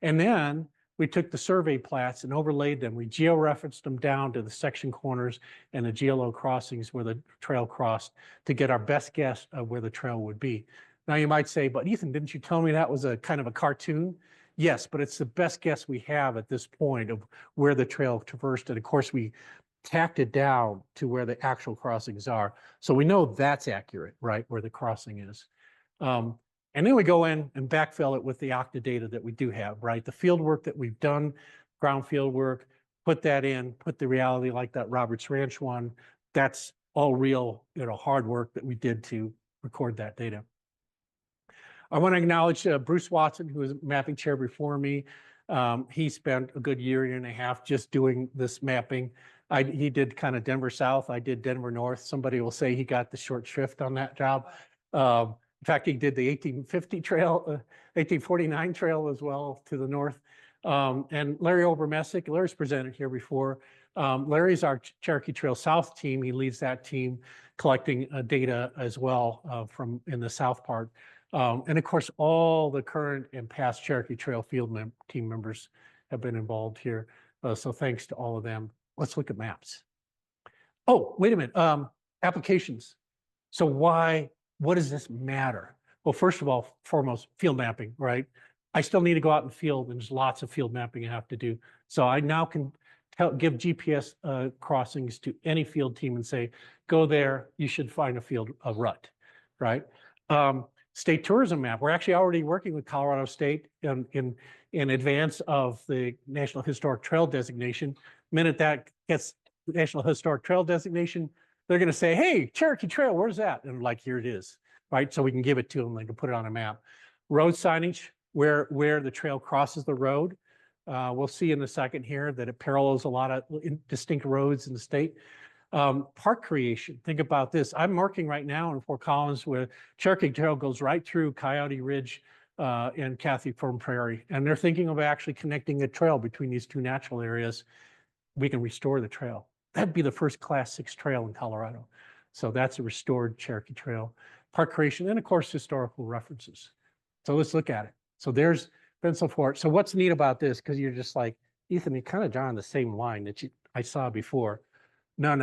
And then we took the survey plats and overlaid them. We georeferenced them down to the section corners and the GLO crossings where the trail crossed to get our best guess of where the trail would be. Now you might say, but Ethan, didn't you tell me that was a kind of a cartoon? Yes, but it's the best guess we have at this point of where the trail traversed. And of course, we tacked it down to where the actual crossings are. So we know that's accurate, right, where the crossing is. And then we go in and backfill it with the Octa data that we do have, right? The field work that we've done, ground field work, put that in, put the reality like that Roberts Ranch one. That's all real, hard work that we did to record that data. I want to acknowledge Bruce Watson, who was mapping chair before me. He spent a good year and a half just doing this mapping. He did kind of Denver South. I did Denver North. Somebody will say he got the short shrift on that job. In fact, he did the 1850 trail, 1849 trail as well to the north. And Larry Obermessick, Larry's presented here before. Larry's our Cherokee Trail South team. He leads that team collecting data as well from in the south part. And of course, all the current and past Cherokee Trail field team members have been involved here. So thanks to all of them. Let's look at maps. Oh, wait a minute. Applications. So what does this matter? Well, first of all, foremost, field mapping, right? I still need to go out in the field, and there's lots of field mapping I have to do. So I now can give GPS crossings to any field team and say, go there, you should find a rut, right? State tourism map. We're actually already working with Colorado State in advance of the National Historic Trail designation. The minute that gets National Historic Trail designation, they're going to say, hey, Cherokee Trail, where's that? And like, here it is, right? So we can give it to them, they can put it on a map. Road signage, where the trail crosses the road. We'll see in a second here that it parallels a lot of distinct roads in the state. Park creation, think about this. I'm working right now in Fort Collins where Cherokee Trail goes right through Coyote Ridge and Cathy Fern Prairie. And they're thinking of actually connecting a trail between these two natural areas. We can restore the trail. That'd be the first Class 6 trail in Colorado. So that's a restored Cherokee Trail. Park creation, and of course, historical references. So let's look at it. So there's pencil fort. So what's neat about this, because you're just like, Ethan, you're kind of drawing the same line that I saw before. No.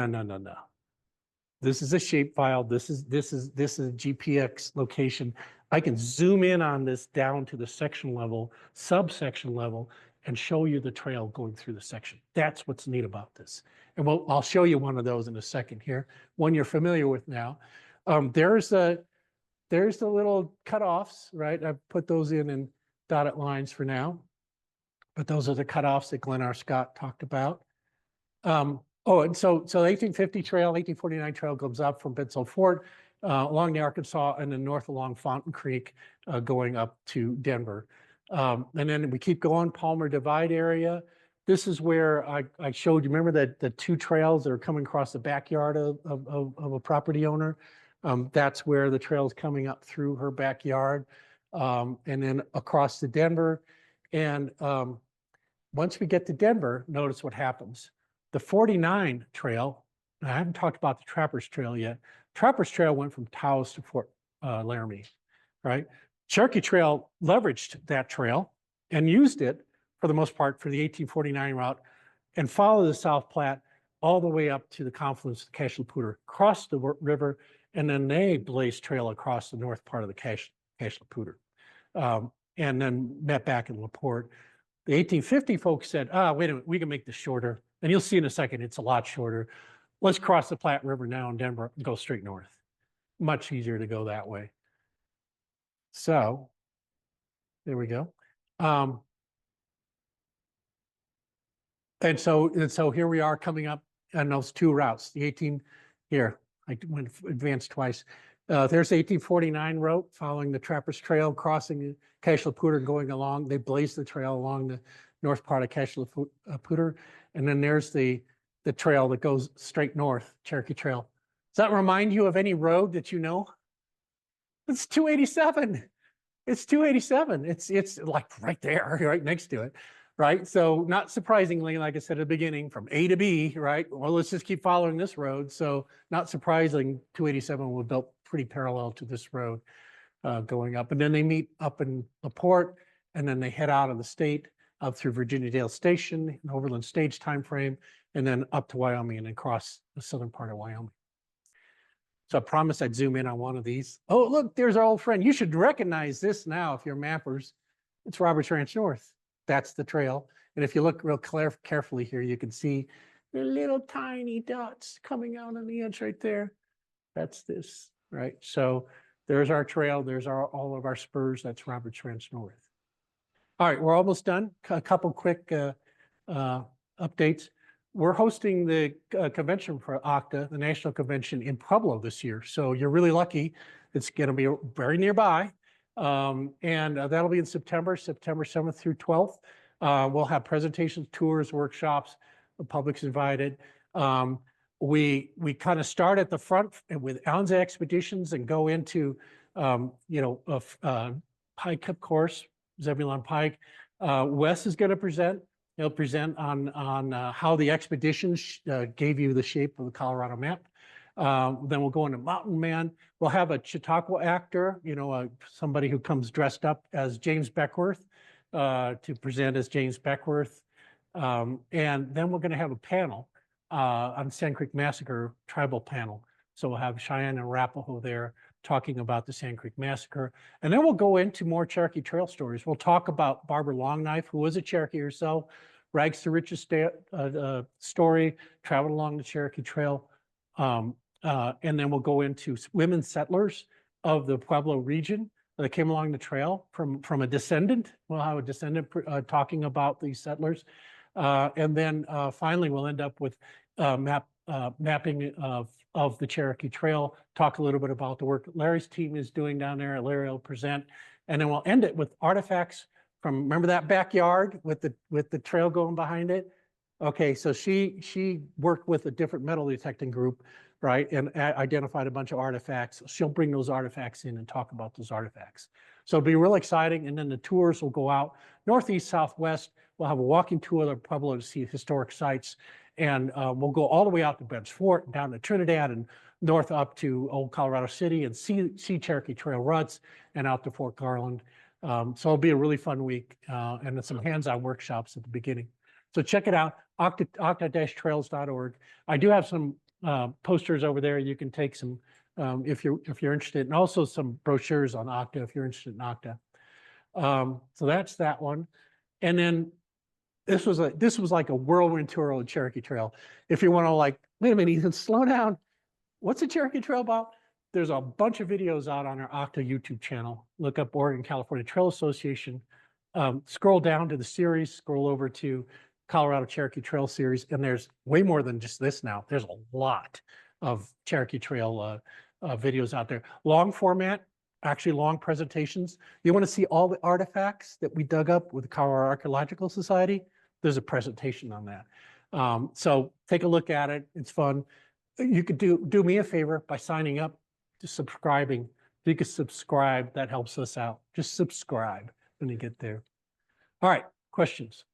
This is a shape file. This is a GPX location. I can zoom in on this down to the section level, subsection level, and show you the trail going through the section. That's what's neat about this. And I'll show you one of those in a second here, one you're familiar with now. There's the little cutoffs, right? I've put those in dotted lines for now. But those are the cutoffs that Glenn R. Scott talked about. And so the 1850 trail, 1849 trail goes up from Bensall Fort along the Arkansas and then north along Fountain Creek going up to Denver. And then we keep going, Palmer Divide area. This is where I showed you, remember that the two trails that are coming across the backyard of a property owner? That's where the trail is coming up through her backyard and then across to Denver. And once we get to Denver, notice what happens. The 49 trail, I haven't talked about the Trappers Trail yet. Trappers Trail went from Taos to Fort Laramie, right? Cherokee Trail leveraged that trail and used it for the most part for the 1849 route and followed the South Platte all the way up to the confluence of the Cache-la-Poudre, crossed the river, and then they blazed trail across the north part of the Cache-la-Poudre, and then met back in LaPorte. The 1850 folks said, wait a minute, we can make this shorter. And you'll see in a second, it's a lot shorter. Let's cross the Platte River now in Denver and go straight north. Much easier to go that way. So there we go. And so here we are coming up on those two routes, the 18, here, I went advanced twice. There's the 1849 route following the Trappers Trail, crossing the Cache-la-Poudre and going along. They blazed the trail along the north part of Cache-la-Poudre. And then there's the trail that goes straight north, Cherokee Trail. Does that remind you of any road that you know? It's 287. It's 287. It's like right there, right next to it, right? So not surprisingly, like I said at the beginning, from A to B, right? Well, let's just keep following this road. So not surprising, 287 was built pretty parallel to this road going up. And then they meet up in LaPorte, and then they head out of the state up through Virginia Dale Station, an Overland Stage timeframe, and then up to Wyoming and then cross the southern part of Wyoming. So I promised I'd zoom in on one of these. Oh, look, there's our old friend. You should recognize this now if you're mappers. It's Roberts Ranch North. That's the trail. And if you look real carefully here, you can see the little tiny dots coming out on the edge right there. That's this, right? So there's our trail. There's all of our spurs. That's Roberts Ranch North. All right, we're almost done. A couple quick updates. We're hosting the convention for OCTA, the national convention in Pueblo this year. So you're really lucky. It's going to be very nearby. And that'll be in September 7th through 12th. We'll have presentations, tours, workshops. The public's invited. We kind of start at the front with Allen's Expeditions and go into, Pike, of course, Zebulon Pike. Wes is going to present. He'll present on how the expeditions gave you the shape of the Colorado map. Then we'll go into Mountain Man. We'll have a Chautauqua actor, somebody who comes dressed up as James Beckworth to present as James Beckworth. And then we're going to have a panel on Sand Creek Massacre, tribal panel. So we'll have Cheyenne and Arapaho there talking about the Sand Creek Massacre. And then we'll go into more Cherokee Trail stories. We'll talk about Barbara Longknife, who was a Cherokee herself, rags to riches story, traveled along the Cherokee Trail. And then we'll go into women settlers of the Pueblo region that came along the trail from a descendant. We'll have a descendant talking about these settlers. And then finally, we'll end up with mapping of the Cherokee Trail, talk a little bit about the work Larry's team is doing down there. Larry will present. And then we'll end it with artifacts from, remember that backyard with the trail going behind it? Okay, so she worked with a different metal detecting group, right, and identified a bunch of artifacts. She'll bring those artifacts in and talk about those artifacts. So it'll be real exciting. And then the tours will go out northeast, southwest. We'll have a walking tour of Pueblo to see historic sites. And we'll go all the way out to Bent's Fort, down to Trinidad, and north up to Old Colorado City, and see Cherokee Trail ruts, and out to Fort Garland. So it'll be a really fun week, and then some hands-on workshops at the beginning. So check it out, octa-trails.org. I do have some posters over there. You can take some if you're interested, and also some brochures on Octa if you're interested in Octa. So that's that one. And then this was like a whirlwind tour on the Cherokee Trail. If you want to like, wait a minute, Ethan, slow down. What's the Cherokee Trail about? There's a bunch of videos out on our Octa YouTube channel. Look up Oregon California Trail Association. Scroll down to the series, scroll over to Colorado Cherokee Trail series, and there's way more than just this now. There's a lot of Cherokee Trail videos out there. Long format, actually long presentations. You want to see all the artifacts that we dug up with the Colorado Archaeological Society? There's a presentation on that. So take a look at it. It's fun. You could do me a favor by signing up to subscribing. If you could subscribe, that helps us out. Just subscribe when you get there. All right, questions?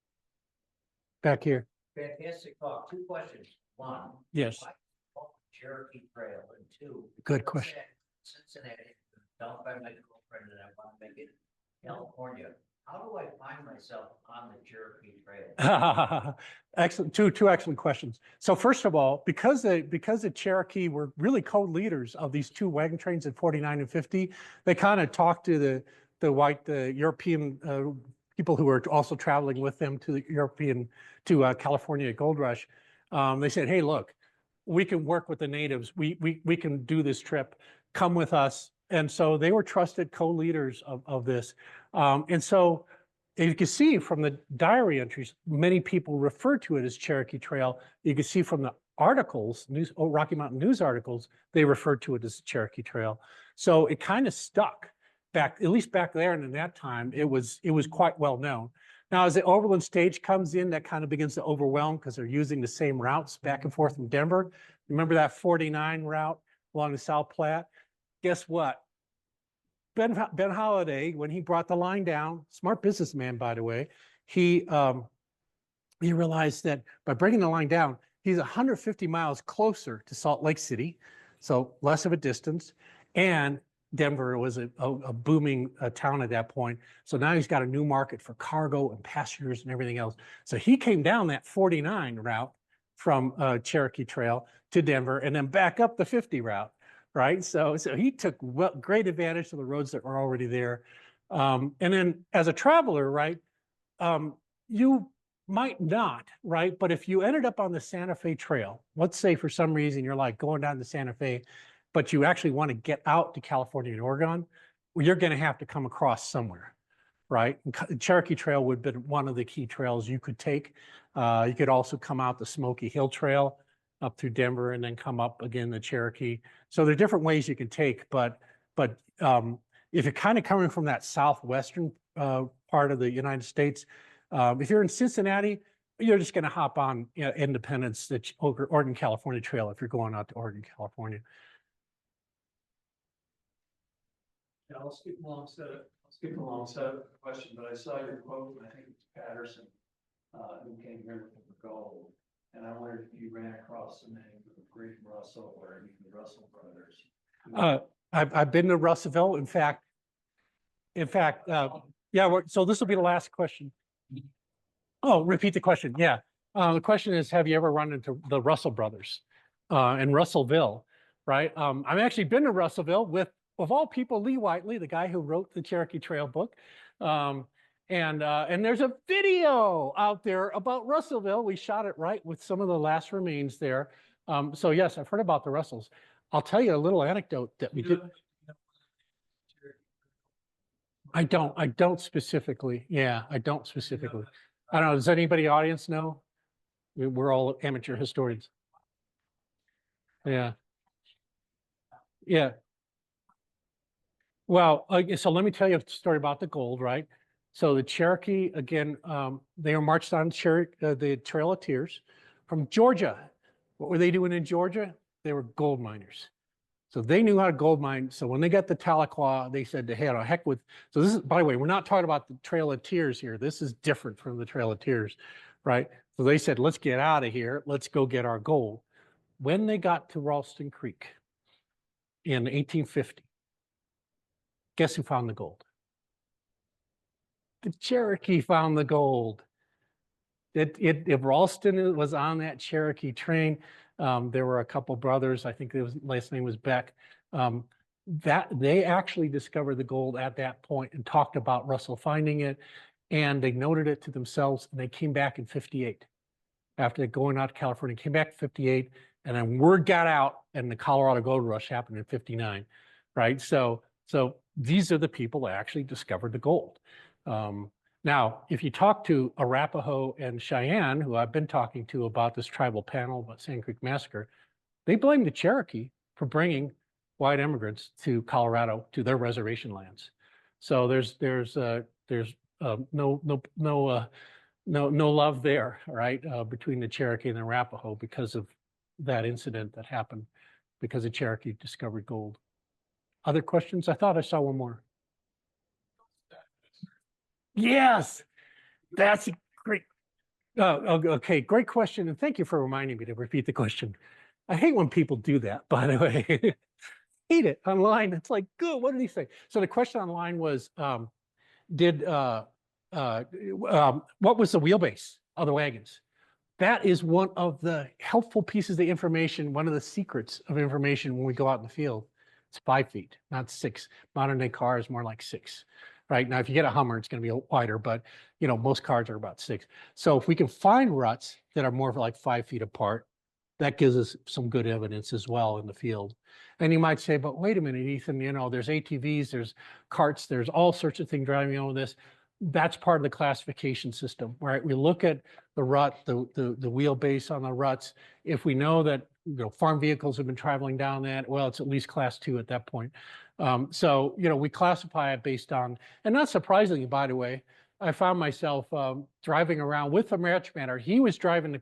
Back here. Fantastic talk. Two questions. One. Yes. why Cherokee Trail, and two. Good question. Cincinnati, developed by my girlfriend, and I want to make it California. How do I find myself on the Cherokee Trail? Excellent. Two excellent questions. So first of all, because the Cherokee were really co-leaders of these two wagon trains at 49 and 50, they kind of talked to the European people who were also traveling with them to California Gold Rush. They said, hey, look, we can work with the natives. We can do this trip. Come with us. And so they were trusted co-leaders of this. And so you can see from the diary entries, many people refer to it as Cherokee Trail. You can see from the articles, Rocky Mountain News articles, they referred to it as Cherokee Trail. So it kind of stuck back, at least back there and in that time, it was quite well known. Now, as the overland stage comes in, that kind of begins to overwhelm because they're using the same routes back and forth from Denver. Remember that 49 route along the South Platte? Guess what? Ben Holiday, when he brought the line down, smart businessman, by the way, he realized that by bringing the line down, he's 150 miles closer to Salt Lake City, so less of a distance. And Denver was a booming town at that point. So now he's got a new market for cargo and passengers and everything else. So he came down that 49 route from Cherokee Trail to Denver and then back up the 50 route. Right, so he took great advantage of the roads that were already there, and then as a traveler, right, you might not, right, but if you ended up on the Santa Fe Trail, let's say for some reason you're like going down to Santa Fe, but you actually want to get out to California and Oregon, well, you're going to have to come across somewhere, right? And Cherokee Trail would have been one of the key trails you could take. You could also come out the Smoky Hill Trail up through Denver and then come up again the Cherokee. So there are different ways you can take, but if you're kind of coming from that southwestern part of the United States, if you're in Cincinnati, you're just going to hop on Independence, the Oregon California Trail if you're going out to Oregon, California. Yeah, I'll skip alongside the question, but I saw your quote, and I think it's Patterson, who came here looking for gold. And I wondered if you ran across the name of Great Russell or any of the Russell brothers. I've been to Russellville. In fact, yeah. So this will be the last question. Oh, repeat the question. Yeah. The question is, have you ever run into the Russell brothers in Russellville? Right. I've actually been to Russellville with, of all people, Lee Whiteley, the guy who wrote the Cherokee Trail book. And there's a video out there about Russellville. We shot it right with some of the last remains there. So yes, I've heard about the Russells. I'll tell you a little anecdote that we did. I don't specifically. Yeah, I don't specifically. I don't know. Does anybody in the audience know? We're all amateur historians. Yeah. Yeah. Well, so let me tell you a story about the gold, right? So the Cherokee, again, they were marched on the Trail of Tears from Georgia. What were they doing in Georgia? They were gold miners. So they knew how to gold mine. So when they got the Tahlequah, they said, hey, heck with, so this is, by the way, we're not talking about the Trail of Tears here. This is different from the Trail of Tears, right? So they said, let's get out of here. Let's go get our gold. When they got to Ralston Creek in 1850, guess who found the gold? The Cherokee found the gold. If Ralston was on that Cherokee train, there were a couple brothers, I think his last name was Beck, That they actually discovered the gold at that point and talked about Russell finding it, and they noted it to themselves, and they came back in 58. After going out to California, came back in 58, and then word got out, and the Colorado Gold Rush happened in 59, right? So these are the people that actually discovered the gold. Now, if you talk to Arapaho and Cheyenne, who I've been talking to about this tribal panel about Sand Creek Massacre, they blame the Cherokee for bringing white immigrants to Colorado, to their reservation lands. So there's no love there, right, between the Cherokee and the Arapaho because of that incident that happened because the Cherokee discovered gold. Other questions? I thought I saw one more. Yes, that's great. Okay, great question, and thank you for reminding me to repeat the question. I hate when people do that, by the way. Hate it online. It's like, good, what did he say? So the question online was, what was the wheelbase of the wagons? That is one of the helpful pieces of information, one of the secrets of information when we go out in the field. It's 5 feet, not 6. Modern day car is more like 6. Right now, if you get a Hummer, it's going to be wider, but most cars are about 6. So if we can find ruts that are more like 5 feet apart, that gives us some good evidence as well in the field. And you might say, but wait a minute, Ethan, there's ATVs, there's carts, there's all sorts of things driving on this. That's part of the classification system, right? We look at the rut, the wheelbase on the ruts. If we know that farm vehicles have been traveling down that, well, it's at least class 2 at that point. So we classify it based on, and not surprisingly, by the way, I found myself driving around with a ranch manager. He was driving the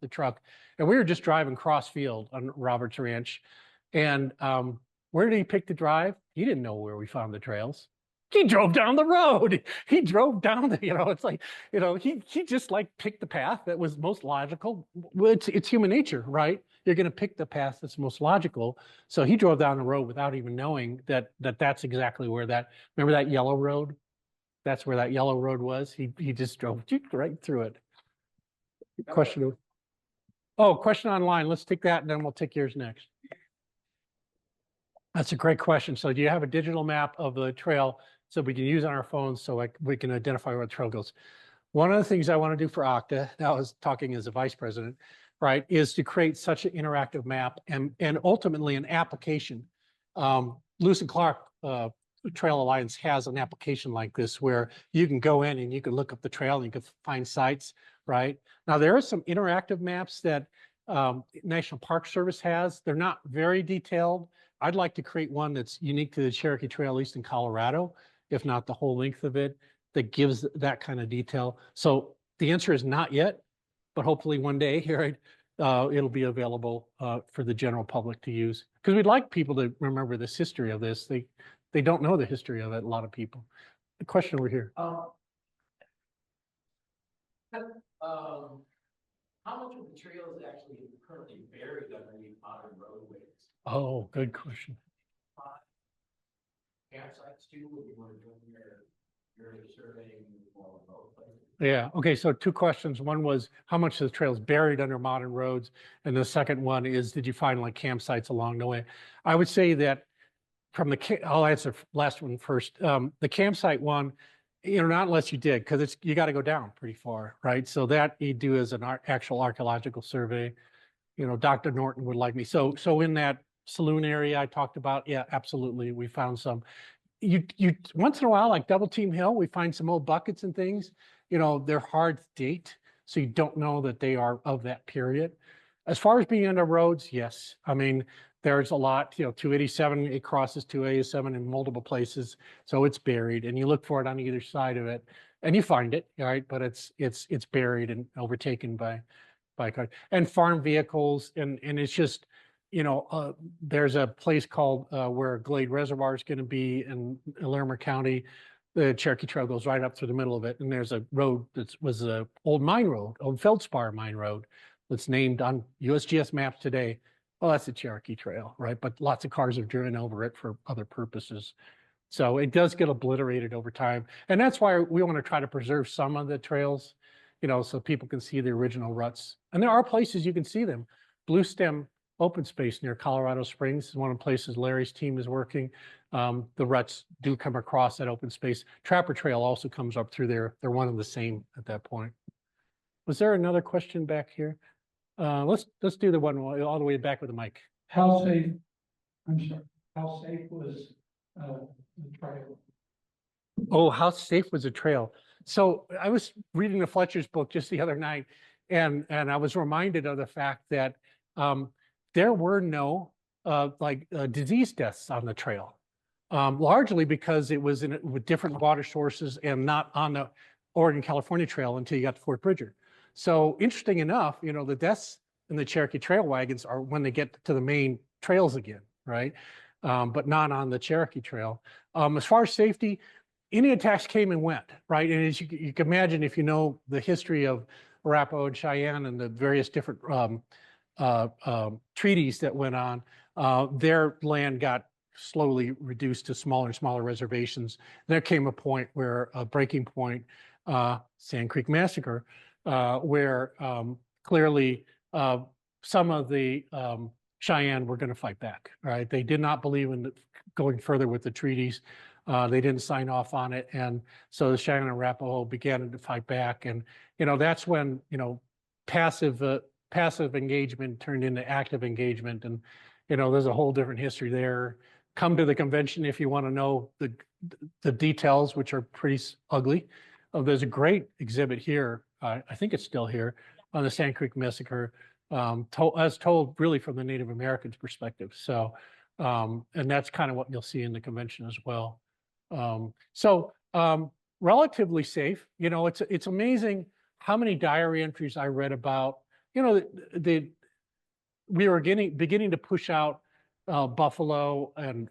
truck, and we were just driving cross field on Roberts Ranch. And where did he pick to drive? He didn't know where we found the trails. He drove down the road. He drove down it's like, he just picked the path that was most logical. Well, it's human nature, right? You're going to pick the path that's most logical. So he drove down the road without even knowing that's exactly where remember that yellow road? That's where that yellow road was. He just drove right through it. Question. Oh, question online. Let's take that, and then we'll take yours next. That's a great question. So do you have a digital map of the trail so we can use on our phones so we can identify where the trail goes? One of the things I want to do for OCTA, now I was talking as a vice president, right, is to create such an interactive map and ultimately an application. Lewis and Clark Trail Alliance has an application like this where you can go in and you can look up the trail and you can find sites, right? Now, there are some interactive maps that National Park Service has. They're not very detailed. I'd like to create one that's unique to the Cherokee Trail, at least in Colorado, if not the whole length of it, that gives that kind of detail. So the answer is not yet, but hopefully one day here it'll be available for the general public to use. Because we'd like people to remember this history of this. They don't know the history of it, a lot of people. The question over here. How much of the trail is actually currently buried underneath modern roadways? Oh, good question. Campsites too, when you were doing your surveying all of those places? Yeah, okay, so 2 questions. One was how much of the trail is buried under modern roads? And the second one is, did you find campsites along the way? I would say that I'll answer last one first. The campsite one, not unless you did, because you got to go down pretty far, right? So that you do as an actual archaeological survey. Dr. Norton would like me. So in that saloon area I talked about, yeah, absolutely, we found some. You once in a while, like Double Team Hill, we find some old buckets and things. They're hard to date, so you don't know that they are of that period. As far as being under roads, yes. I mean, there's a lot, 287, it crosses 287 in multiple places. So it's buried and you look for it on either side of it and you find it, right? But it's buried and overtaken by cars and farm vehicles. And it's just, there's a place called where Glade Reservoir is going to be in Larimer County. The Cherokee Trail goes right up through the middle of it. And there's a road that was an old mine road, old feldspar mine road that's named on USGS maps today. Well, that's the Cherokee Trail, right? But lots of cars have driven over it for other purposes. So it does get obliterated over time. And that's why we want to try to preserve some of the trails, so people can see the original ruts. And there are places you can see them. Blue Stem open space near Colorado Springs. Is one of the places Larry's team is working. The ruts do come across that open space. Trapper Trail also comes up through there. They're one and the same at that point. Was there another question back here? Let's do the one all the way back with the mic. How safe, I'm sorry, how safe was the trail? Oh, how safe was the trail? So I was reading the Fletcher's book just the other night, and I was reminded of the fact that there were no disease deaths on the trail, largely because it was with different water sources and not on the Oregon-California Trail until you got to Fort Bridger. So interesting enough, you know, the deaths in the Cherokee trail wagons are when they get to the main trails again, right? But not on the Cherokee Trail. As far as safety, Indian attacks came and went, right? And as you can imagine, if you know the history of Arapaho and Cheyenne and the various different treaties that went on, their land got slowly reduced to smaller and smaller reservations. There came a point where a breaking point, Sand Creek Massacre, where clearly some of the Cheyenne were going to fight back, right? They did not believe in going further with the treaties. They didn't sign off on it. And so the Cheyenne and Arapaho began to fight back. And, you know, that's when, you know, passive engagement turned into active engagement. And, you know, there's a whole different history there. Come to the convention if you want to know the details, which are pretty ugly. There's a great exhibit here. I think it's still here on the Sand Creek Massacre, as told really from the Native Americans' perspective. So, and that's kind of what you'll see in the convention as well. Relatively safe. You know, it's amazing how many diary entries I read about. You know, we were beginning to push out buffalo and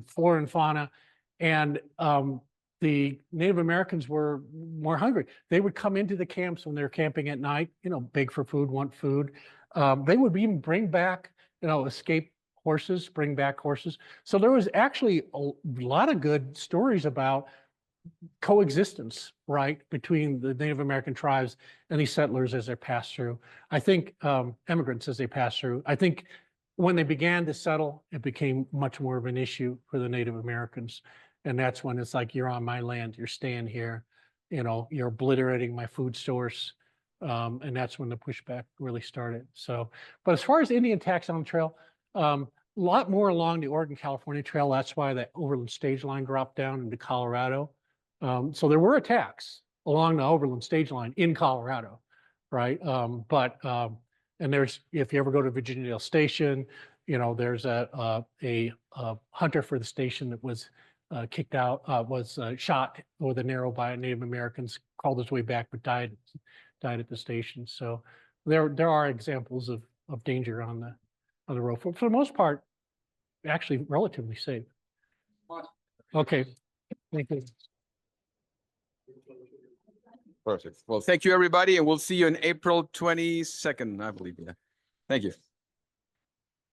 flora and fauna, and the Native Americans were more hungry. They would come into the camps when they're camping at night, you know, beg for food, want food. They would even bring back, you know, escape horses, bring back horses. So there was actually a lot of good stories about coexistence, right, between the Native American tribes and these settlers as they passed through. I think immigrants as they passed through. I think when they began to settle, it became much more of an issue for the Native Americans. And that's when it's like, you're on my land, you're staying here, you know, you're obliterating my food source. And that's when the pushback really started. So, but as far as Indian attacks on the trail, a lot more along the Oregon-California Trail. That's why that overland stage line dropped down into Colorado. So there were attacks along the overland stage line in Colorado, right? And there's, if you ever go to Virginiadale Station, you know, there's a hunter for the station that was kicked out, was shot with an arrow by Native Americans, crawled his way back, but died at the station. So there are examples of danger on the road. For the most part, actually relatively safe. Okay, thank you. Perfect. Well, thank you, everybody, and we'll see you on April 22nd, I believe. Yeah. Thank you.